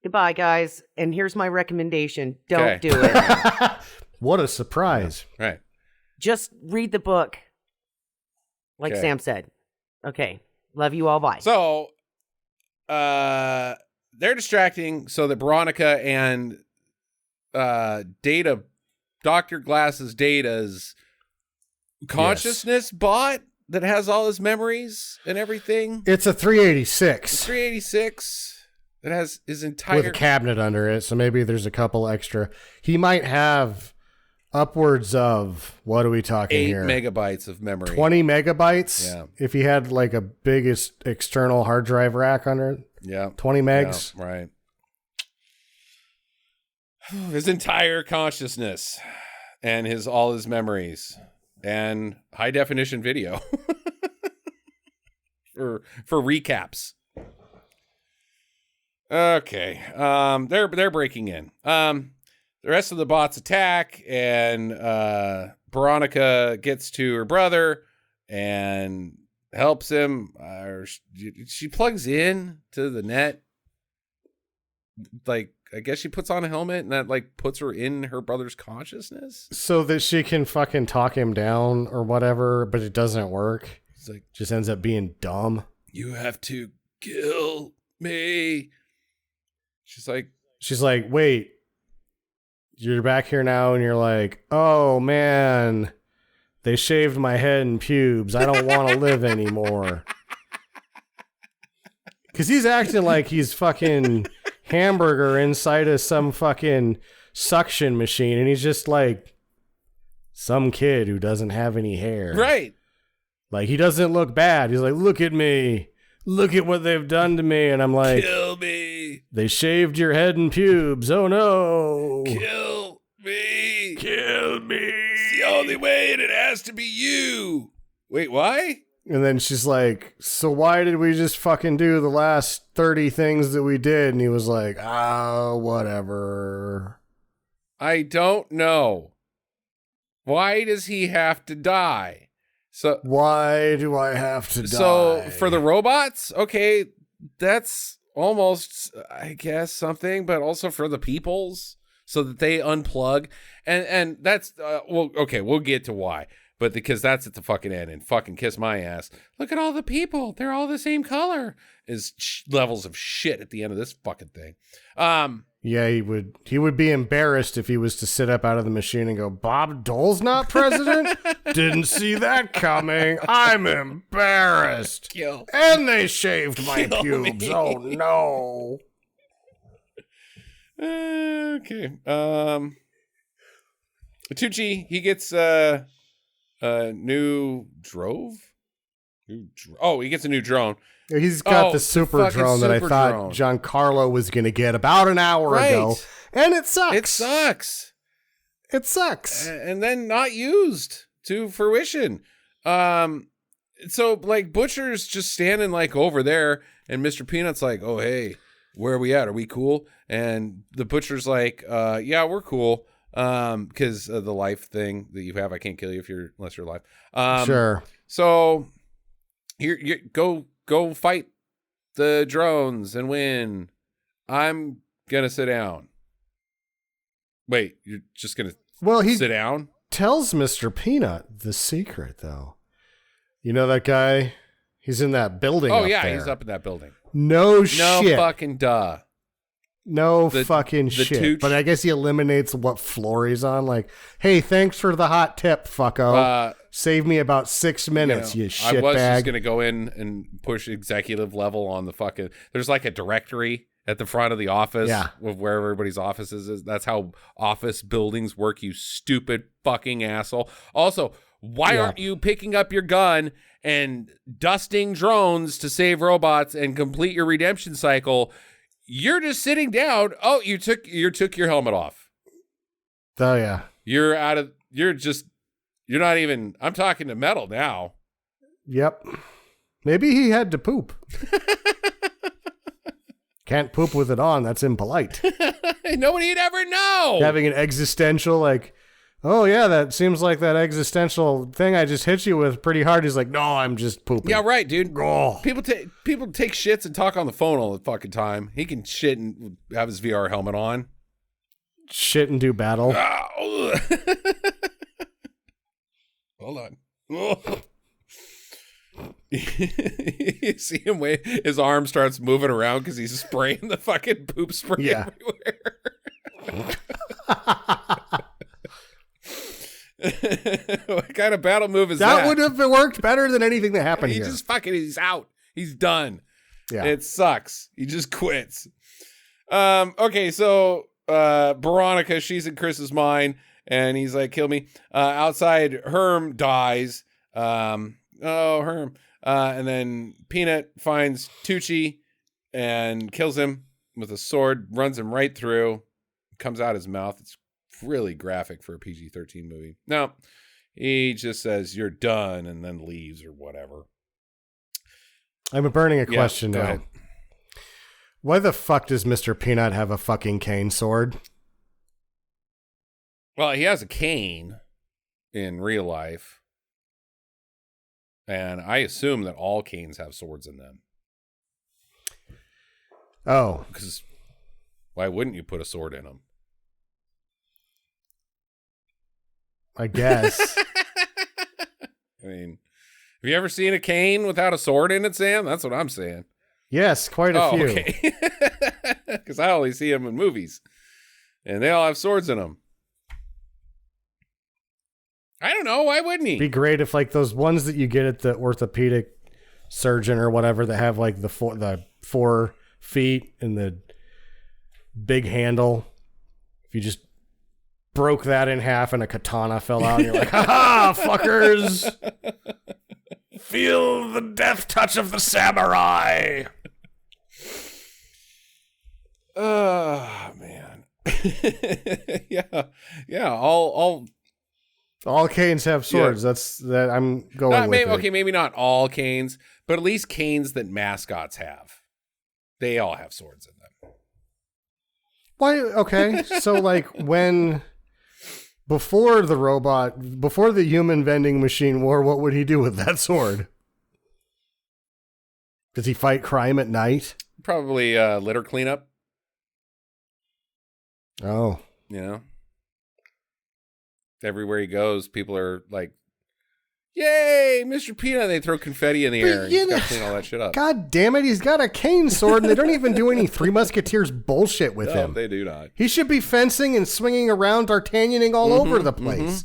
Goodbye, guys. And here's my recommendation. Don't do it. What a surprise. Yeah. Right. Just read the book. Like Sam said. Okay. Love you all. Bye. So, they're distracting so that Veronica and Dr. Glass's Data's consciousness bot that has all his memories and everything. It's a 386. It's 386. It has his entire... With a cabinet under it, so maybe there's a couple extra. He might have upwards of, what are we talking 8 here? 8 megabytes of memory. 20 megabytes? Yeah. If he had like a biggest external hard drive rack under it? Yeah. 20 megs? Yeah, right. His entire consciousness and all his memories and high definition video for recaps. Okay. They're breaking in. The rest of the bots attack, and Veronica gets to her brother and helps him. She plugs in to the net. Like, I guess she puts on a helmet and that like puts her in her brother's consciousness so that she can fucking talk him down or whatever, but it doesn't work. It's like, just ends up being dumb. You have to kill me. She's like, wait, you're back here now, and you're like, oh man, they shaved my head and pubes. I don't want to live anymore. Because he's acting like he's fucking Hamburger inside of some fucking suction machine, and he's just like some kid who doesn't have any hair. Right. Like, he doesn't look bad. He's like, look at me. Look at what they've done to me. And I'm like, kill me. They shaved your head and pubes. Oh no. Kill me. Kill me. the only way, and it has to be you. Wait, why? And then she's like, so why did we just fucking do the last 30 things that we did? And he was like, whatever. I don't know. Why does he have to die? So why do I have to die? So for the robots, okay, that's almost, I guess, something, but also for the peoples, so that they unplug. And that's, well, okay, we'll get to why. But because that's at the fucking end, and fucking kiss my ass. Look at all the people. They're all the same color. Is levels of shit at the end of this fucking thing. Yeah, he would be embarrassed if he was to sit up out of the machine and go, Bob Dole's not president? Didn't see that coming. I'm embarrassed. Kill. And they shaved my Kill pubes. me. Oh, no. Okay. Tucci, he gets new drove? He gets a new drone. He's got the the super fucking drone that I super thought drone. Giancarlo was going to get about an hour ago. And it sucks. It sucks. It sucks. And then not used to fruition. So like Butcher's just standing like over there, and Mr. Peanut's like, oh, hey, where are we at? Are we cool? And the Butcher's like, yeah, we're cool. Because of the life thing that you have, I can't kill you unless you're alive. Sure. So here, go fight the drones and win. I'm gonna sit down. Wait, you're just gonna sit down? Tells Mr. Peanut the secret, though. You know that guy? He's in that building. Oh up yeah, there. he's up in that building. No shit. No fucking duh. No fucking shit. Tooch. But I guess he eliminates what floor he's on. Like, hey, thanks for the hot tip, fucko. Save me about 6 minutes, you shitbag. I was just going to go in and push executive level on the fucking... There's like a directory at the front of the office of where everybody's offices is. That's how office buildings work, you stupid fucking asshole. Also, why aren't you picking up your gun and dusting drones to save robots and complete your redemption cycle? You're just sitting down. Oh, you took your helmet off. Oh yeah. You're not even, I'm talking to metal now. Yep. Maybe he had to poop. Can't poop with it on. That's impolite. Nobody'd ever know. Having an existential, like, oh yeah, that seems like that existential thing I just hit you with pretty hard. He's like, no, I'm just pooping. Yeah, right, dude. Oh. People take shits and talk on the phone all the fucking time. He can shit and have his VR helmet on. Shit and do battle. Hold on. You see him his arm starts moving around because he's spraying the fucking poop spray everywhere. What kind of battle move is that? That would have worked better than anything that happened here. He's out. He's done. Yeah. It sucks. He just quits. Okay, so Veronica, she's in Chris's mind, and he's like, kill me. Outside, Herm dies. Herm. And then Peanut finds Tucci and kills him with a sword, runs him right through, comes out his mouth. It's really graphic for a PG-13 movie. No, he just says, you're done, and then leaves or whatever. I'm burning a question go now. ahead. Why the fuck does Mr. Peanut have a fucking cane sword? Well, he has a cane in real life. And I assume that all canes have swords in them. Oh. Because why wouldn't you put a sword in them? I guess. I mean, have you ever seen a cane without a sword in it, Sam? That's what I'm saying. Yes, quite a few. Okay. Because I only see them in movies. And they all have swords in them. I don't know. Why wouldn't he? Be great if like those ones that you get at the orthopedic surgeon or whatever that have like the 4 feet and the big handle. If you just broke that in half and a katana fell out and you're like, ha fuckers. Feel the death touch of the samurai. Oh man. Yeah. All canes have swords. Yeah. That's that. I'm going with maybe, it. okay, maybe not all canes, but at least canes that mascots have. They all have swords in them. Why? Okay, so like before the human vending machine war, what would he do with that sword? Does he fight crime at night? Probably litter cleanup. Oh, You know, everywhere he goes, people are like, "Yay, Mr. Peanut!" They throw confetti in the air. And he's got to clean all that shit up. God damn it! He's got a cane sword, and they don't even do any Three Musketeers bullshit with him. They do not. He should be fencing and swinging around, D'Artagnaning all over the place.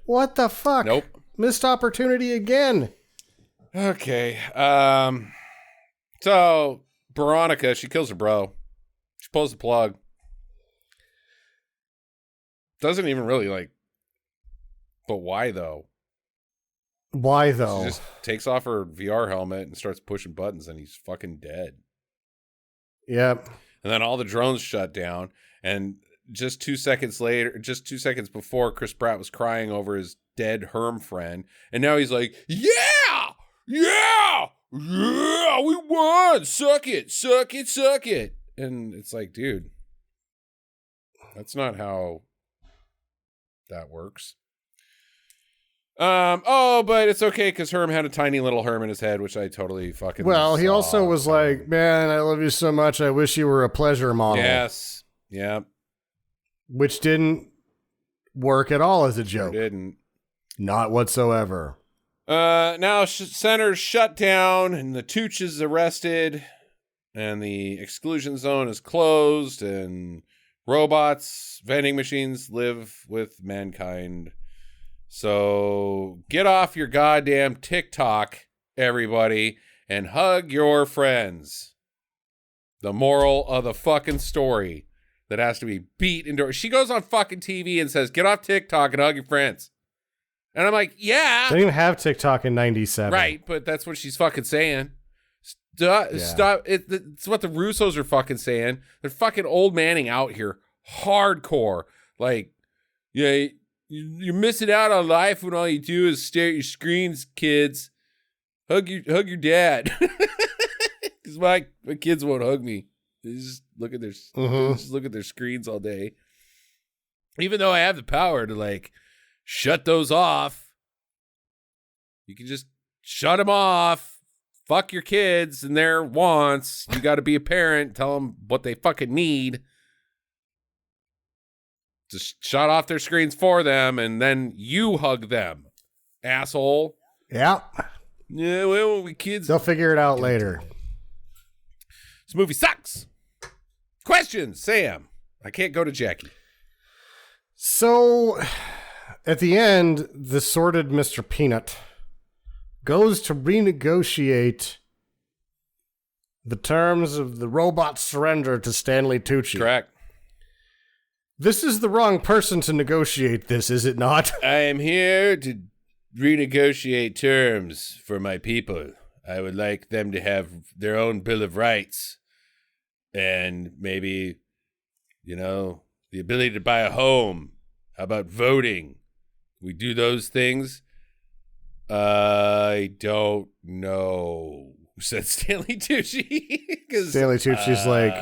What the fuck? Nope. Missed opportunity again. Okay. So Veronica, she kills her bro. She pulls the plug. Doesn't even really like. But why though? Why though? She just takes off her VR helmet and starts pushing buttons, and he's fucking dead. Yep. And then all the drones shut down, and just 2 seconds before, Chris Pratt was crying over his dead Herm friend, and now he's like, "Yeah, we won! Suck it, suck it, suck it!" And it's like, dude, that's not how that works. But it's okay because Herm had a tiny little Herm in his head, which I totally fucking. Well, he saw. also was like, "Man, I love you so much. I wish you were a pleasure model." Yes. Yeah. Which didn't work at all as a joke. Didn't. Not whatsoever. Now center's shut down and the Tooch is arrested and the exclusion zone is closed and robots, vending machines live with mankind. So get off your goddamn TikTok, everybody, and hug your friends. The moral of the fucking story that has to be beat into her. She goes on fucking TV and says, "Get off TikTok and hug your friends." And I'm like, yeah. They didn't even have TikTok in 97. Right, but that's what she's fucking saying. Stop. It's what the Russos are fucking saying. They're fucking old manning out here. Hardcore. Like, yeah, you're missing out on life when all you do is stare at your screens, kids. Hug your dad. Because my kids won't hug me. They just look at their screens all day. Even though I have the power to like shut those off, you can just shut them off. Fuck your kids and their wants. You got to be a parent. Tell them what they fucking need. Just shut off their screens for them, and then you hug them, asshole. Yeah. Yeah, well, we kids. They'll figure it out later. This movie sucks. Questions, Sam. I can't go to Jackie. So, at the end, the sordid Mr. Peanut goes to renegotiate the terms of the robot's surrender to Stanley Tucci. Correct. This is the wrong person to negotiate this, is it not? I am here to renegotiate terms for my people. I would like them to have their own Bill of Rights and maybe, the ability to buy a home. How about voting? We do those things? I don't know, said Stanley Tucci. Stanley Tucci's like,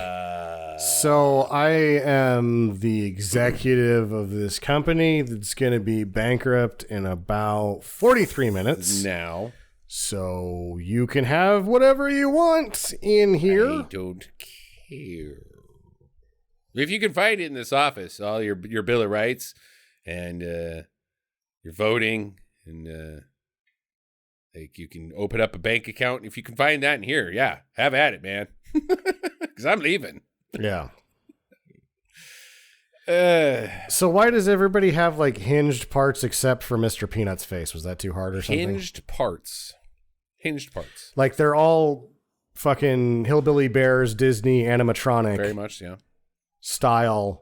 so I am the executive of this company that's going to be bankrupt in about 43 minutes. Now. So you can have whatever you want in here. I don't care. If you can find it in this office, all your Bill of Rights and your voting and like you can open up a bank account. If you can find that in here, yeah, have at it, man. Because I'm leaving. Yeah. So why does everybody have like hinged parts except for Mr. Peanut's face? Was that too hard or something? Hinged parts. Like they're all fucking Hillbilly Bears, Disney animatronic. Very much, yeah. Style.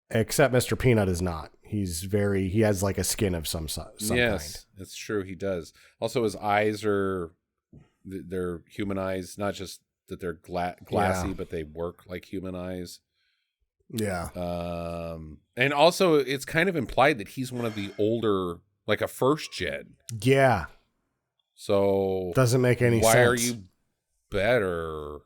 Except Mr. Peanut is not. He has like a skin of some yes, kind. That's true. He does. Also, his eyes they're human eyes, not just that they're glassy, but they work like human eyes. Yeah. And also, it's kind of implied that he's one of the older, like a first gen. Yeah. So doesn't make any sense. Why are you better?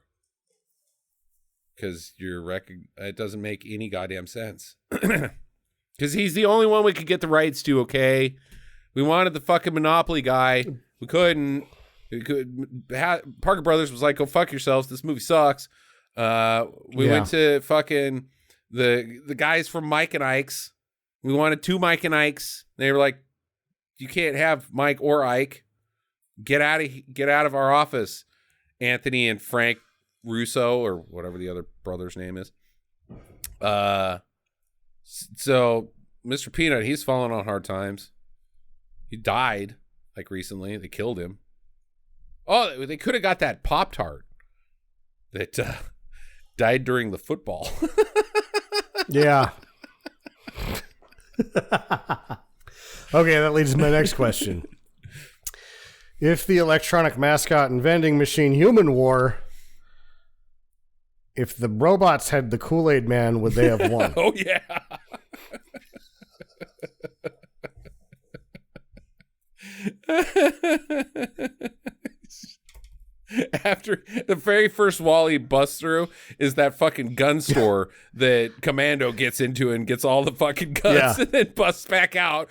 Because it doesn't make any goddamn sense. Because he's the only one we could get the rights to. Okay, we wanted the fucking Monopoly guy. We couldn't. Parker Brothers was like, "Go fuck yourselves. This movie sucks." We went to fucking the guys from Mike and Ike's. We wanted 2 Mike and Ike's. They were like, "You can't have Mike or Ike. Get out of our office." Anthony and Frank Russo, or whatever the other brother's name is. So Mr. Peanut, he's fallen on hard times. He died like recently. They killed him. Oh, they could have got that Pop-Tart that died during the football. Yeah. Okay, that leads to my next question. If the electronic mascot and vending machine human war, if the robots had the Kool-Aid Man, would they have won? Oh, yeah. After the very first wall he busts through is that fucking gun store that Commando gets into and gets all the fucking guns and then busts back out.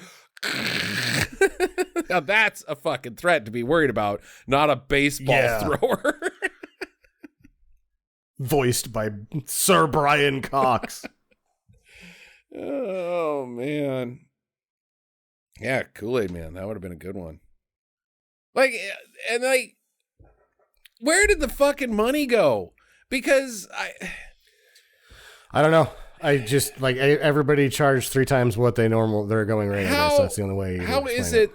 Now that's a fucking threat to be worried about, not a baseball thrower. Voiced by Sir Brian Cox. Oh, man. Yeah, Kool-Aid Man. That would have been a good one. Like, where did the fucking money go? Because I don't know. I just everybody charged 3 times what they're going right now. So that's the only way. How is it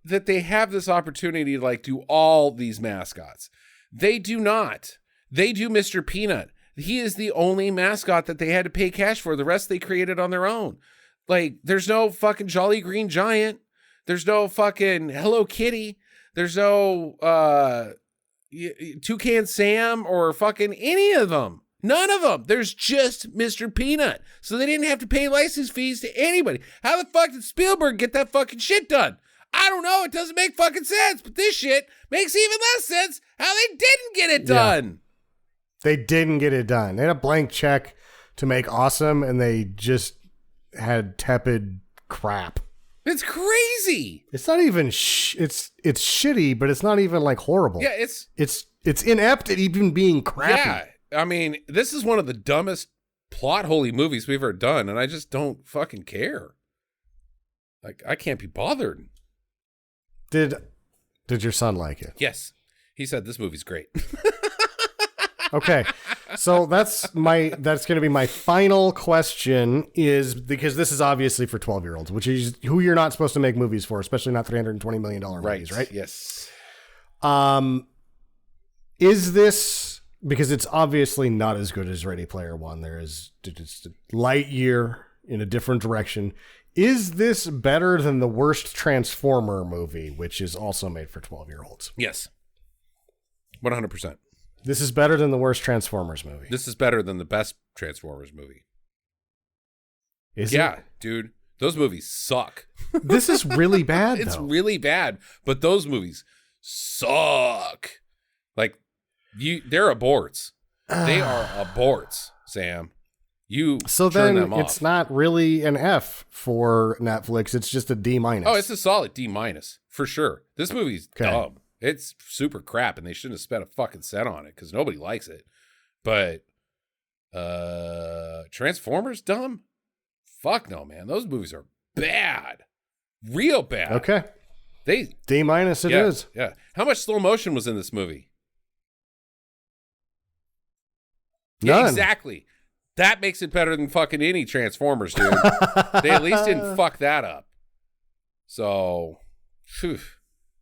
that they have this opportunity to do all these mascots? They do not. They do Mr. Peanut. He is the only mascot that they had to pay cash for. The rest they created on their own. There's no fucking Jolly Green Giant. There's no fucking Hello Kitty. There's no Toucan Sam or fucking any of them. None of them. There's just Mr. Peanut. So they didn't have to pay license fees to anybody. How the fuck did Spielberg get that fucking shit done? I don't know. It doesn't make fucking sense. But this shit makes even less sense how they didn't get it done. They didn't get it done. They had a blank check to make awesome, and they just had tepid crap. It's crazy. It's not even it's shitty, but it's not even horrible. Yeah, it's inept at even being crappy. Yeah. I mean, this is one of the dumbest plot holy movies we've ever done, and I just don't fucking care. I can't be bothered. Did your son like it? Yes. He said this movie's great. Okay. So that's going to be my final question, is because this is obviously for 12-year-olds, which is who you're not supposed to make movies for, especially not $320 million movies, right? Yes. Is this, because it's obviously not as good as Ready Player One, there is just a light year in a different direction. Is this better than the worst Transformer movie, which is also made for 12-year-olds? Yes. 100%. This is better than the worst Transformers movie. This is better than the best Transformers movie. Is it? Dude. Those movies suck. This is really bad, It's though. really bad, but those movies suck. They're aborts. They are aborts, Sam. So turn then them off. It's not really an F for Netflix. It's just a D-. Oh, it's a solid D- for sure. This movie's dumb. It's super crap, and they shouldn't have spent a fucking cent on it because nobody likes it. But Transformers dumb? Fuck no, man. Those movies are bad. Real bad. Okay. D- it yeah, is. Yeah. How much slow motion was in this movie? None. Yeah, exactly. That makes it better than fucking any Transformers, dude. They at least didn't fuck that up. So, phew.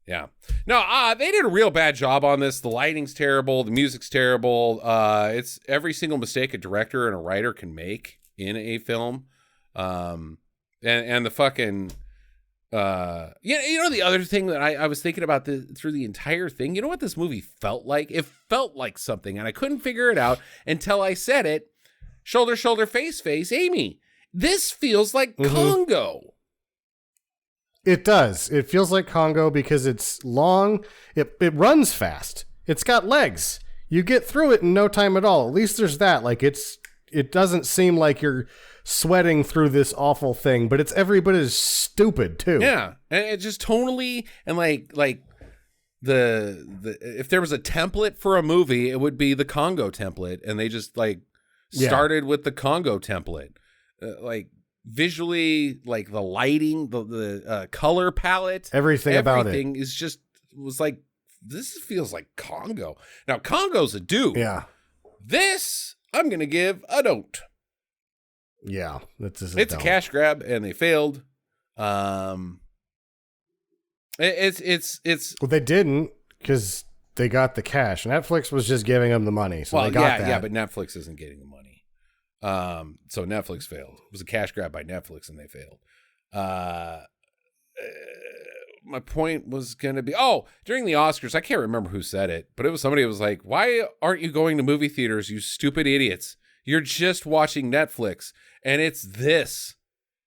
Yeah. No, they did a real bad job on this. The lighting's terrible. The music's terrible. It's every single mistake a director and a writer can make in a film. And the fucking, the other thing that I was thinking about through the entire thing, you know what this movie felt like? It felt like something, and I couldn't figure it out until I said it. Shoulder, shoulder, face, face, Amy. This feels like Congo. It does. It feels like Congo because it's long. It runs fast. It's got legs. You get through it in no time at all. At least there's that. Like it doesn't seem like you're sweating through this awful thing, but it's every bit as stupid too. Yeah, and it just tonally and like the if there was a template for a movie, it would be the Congo template, and they just like started with the Congo template, like visually, like the lighting, the color palette, everything about it is just was like, this feels like Congo. Now Congo's a do. Yeah, this I'm gonna give a don't. Yeah, it's a cash grab, and they failed. It's well, they didn't because they got the cash. Netflix was just giving them the money, so they got that. Yeah, but Netflix isn't getting the money. So Netflix failed. It was a cash grab by Netflix, and they failed. My point was going to be, during the Oscars, I can't remember who said it, but it was somebody who was like, why aren't you going to movie theaters, you stupid idiots? You're just watching Netflix, and it's this.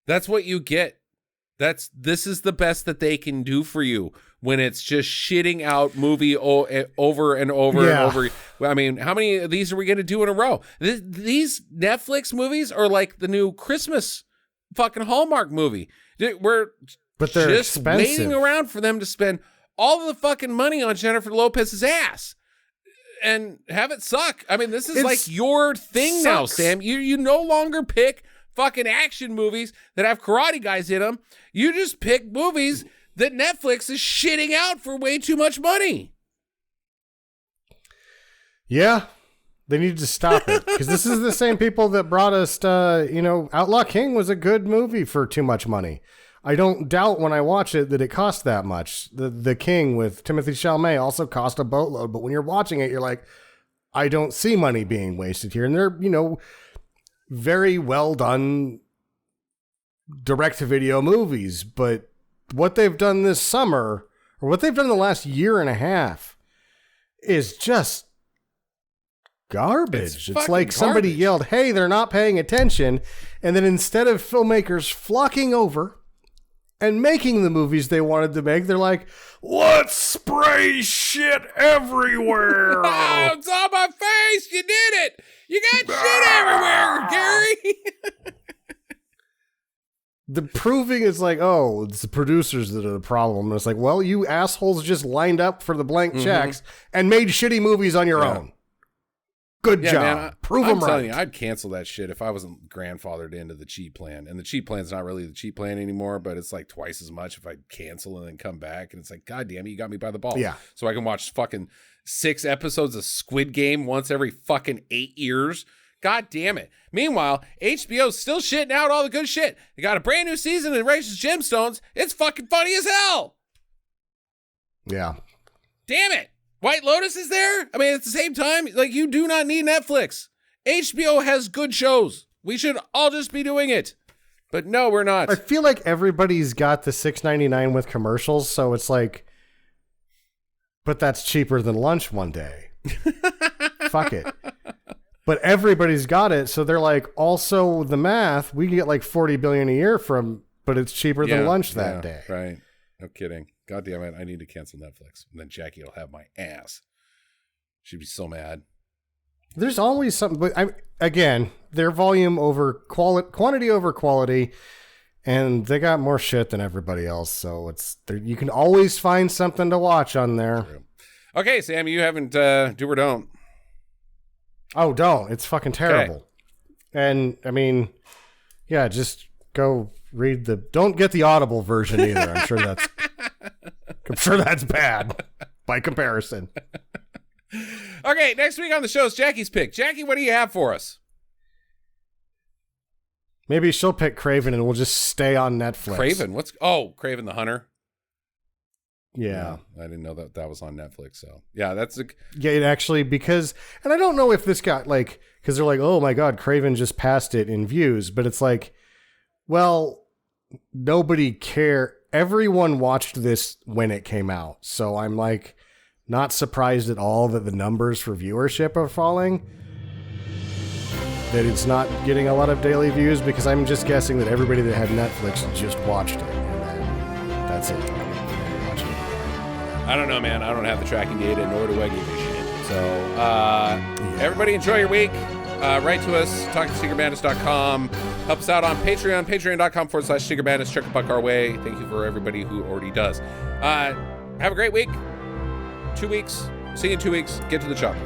That's what you get. This is the best that they can do for you when it's just shitting out movie over and over and over. I mean, how many of these are we going to do in a row? These Netflix movies are like the new Christmas fucking Hallmark movie. We're but they're just expensive. Waiting around for them to spend all of the fucking money on Jennifer Lopez's ass and have it suck. I mean, this is like your thing now, Sam. You no longer pick fucking action movies that have karate guys in them. You just pick movies that Netflix is shitting out for way too much money. Yeah, they need to stop it because this is the same people that brought us, Outlaw King was a good movie for too much money. I don't doubt when I watch it that it cost that much. The King with Timothée Chalamet also cost a boatload, but when you're watching it, you're like, I don't see money being wasted here. And they're, very well done direct-to-video movies, but what they've done this summer, or what they've done the last year and a half, is just garbage. It's like somebody yelled, hey, they're not paying attention, and then instead of filmmakers flocking over and making the movies they wanted to make, they're like, let's spray shit everywhere. It's on my face. You did it. You got shit everywhere, Gary. The proving is like, it's the producers that are the problem. And it's like, well, you assholes just lined up for the blank checks and made shitty movies on your own. Good job. Man, Prove them right. I'm telling you, I'd cancel that shit if I wasn't grandfathered into the cheap plan. And the cheap plan's not really the cheap plan anymore, but it's like twice as much if I cancel and then come back. And it's like, God damn it, you got me by the balls. Yeah. So I can watch fucking 6 episodes of Squid Game once every fucking 8 years. God damn it. Meanwhile, HBO's still shitting out all the good shit. They got a brand new season of Righteous Gemstones. It's fucking funny as hell. Yeah. Damn it. White Lotus is there? I mean, at the same time, like, you do not need Netflix. HBO has good shows. We should all just be doing it. But no, we're not. I feel like everybody's got the $6.99 with commercials, so it's like, but that's cheaper than lunch one day. Fuck it. But everybody's got it, so they're like, also the math, we get like $40 billion a year from, but it's cheaper than lunch that day. Right. No kidding. God damn it, I need to cancel Netflix. And then Jackie will have my ass. She'd be so mad. There's always something, but again, their volume over quantity over quality, and they got more shit than everybody else, so you can always find something to watch on there. True. Okay, Sam, you haven't do or don't. Oh, don't. It's fucking terrible. Okay. And, I mean, yeah, just go read don't get the Audible version either. I'm sure that's bad by comparison. Okay, next week on the show is Jackie's pick. Jackie, what do you have for us? Maybe she'll pick Craven and we'll just stay on Netflix. Craven? Craven the Hunter. Yeah. I didn't know that was on Netflix. So yeah, it actually, and I don't know if this got because they're like, oh my God, Craven just passed it in views, but it's like, well, nobody cared. Everyone watched this when it came out. So I'm like, not surprised at all that the numbers for viewership are falling. that it's not getting a lot of daily views because I'm just guessing that everybody that had Netflix just watched it, and then that's it. Watching it. I don't know, man. I don't have the tracking data, nor do I give a shit. So, everybody enjoy your week. Write to us, talk@secretmadness.com. Help us out on Patreon, patreon.com/secretmadness. Check a buck our way. Thank you for everybody who already does. Have a great week. 2 weeks. See you in 2 weeks. Get to the chopper.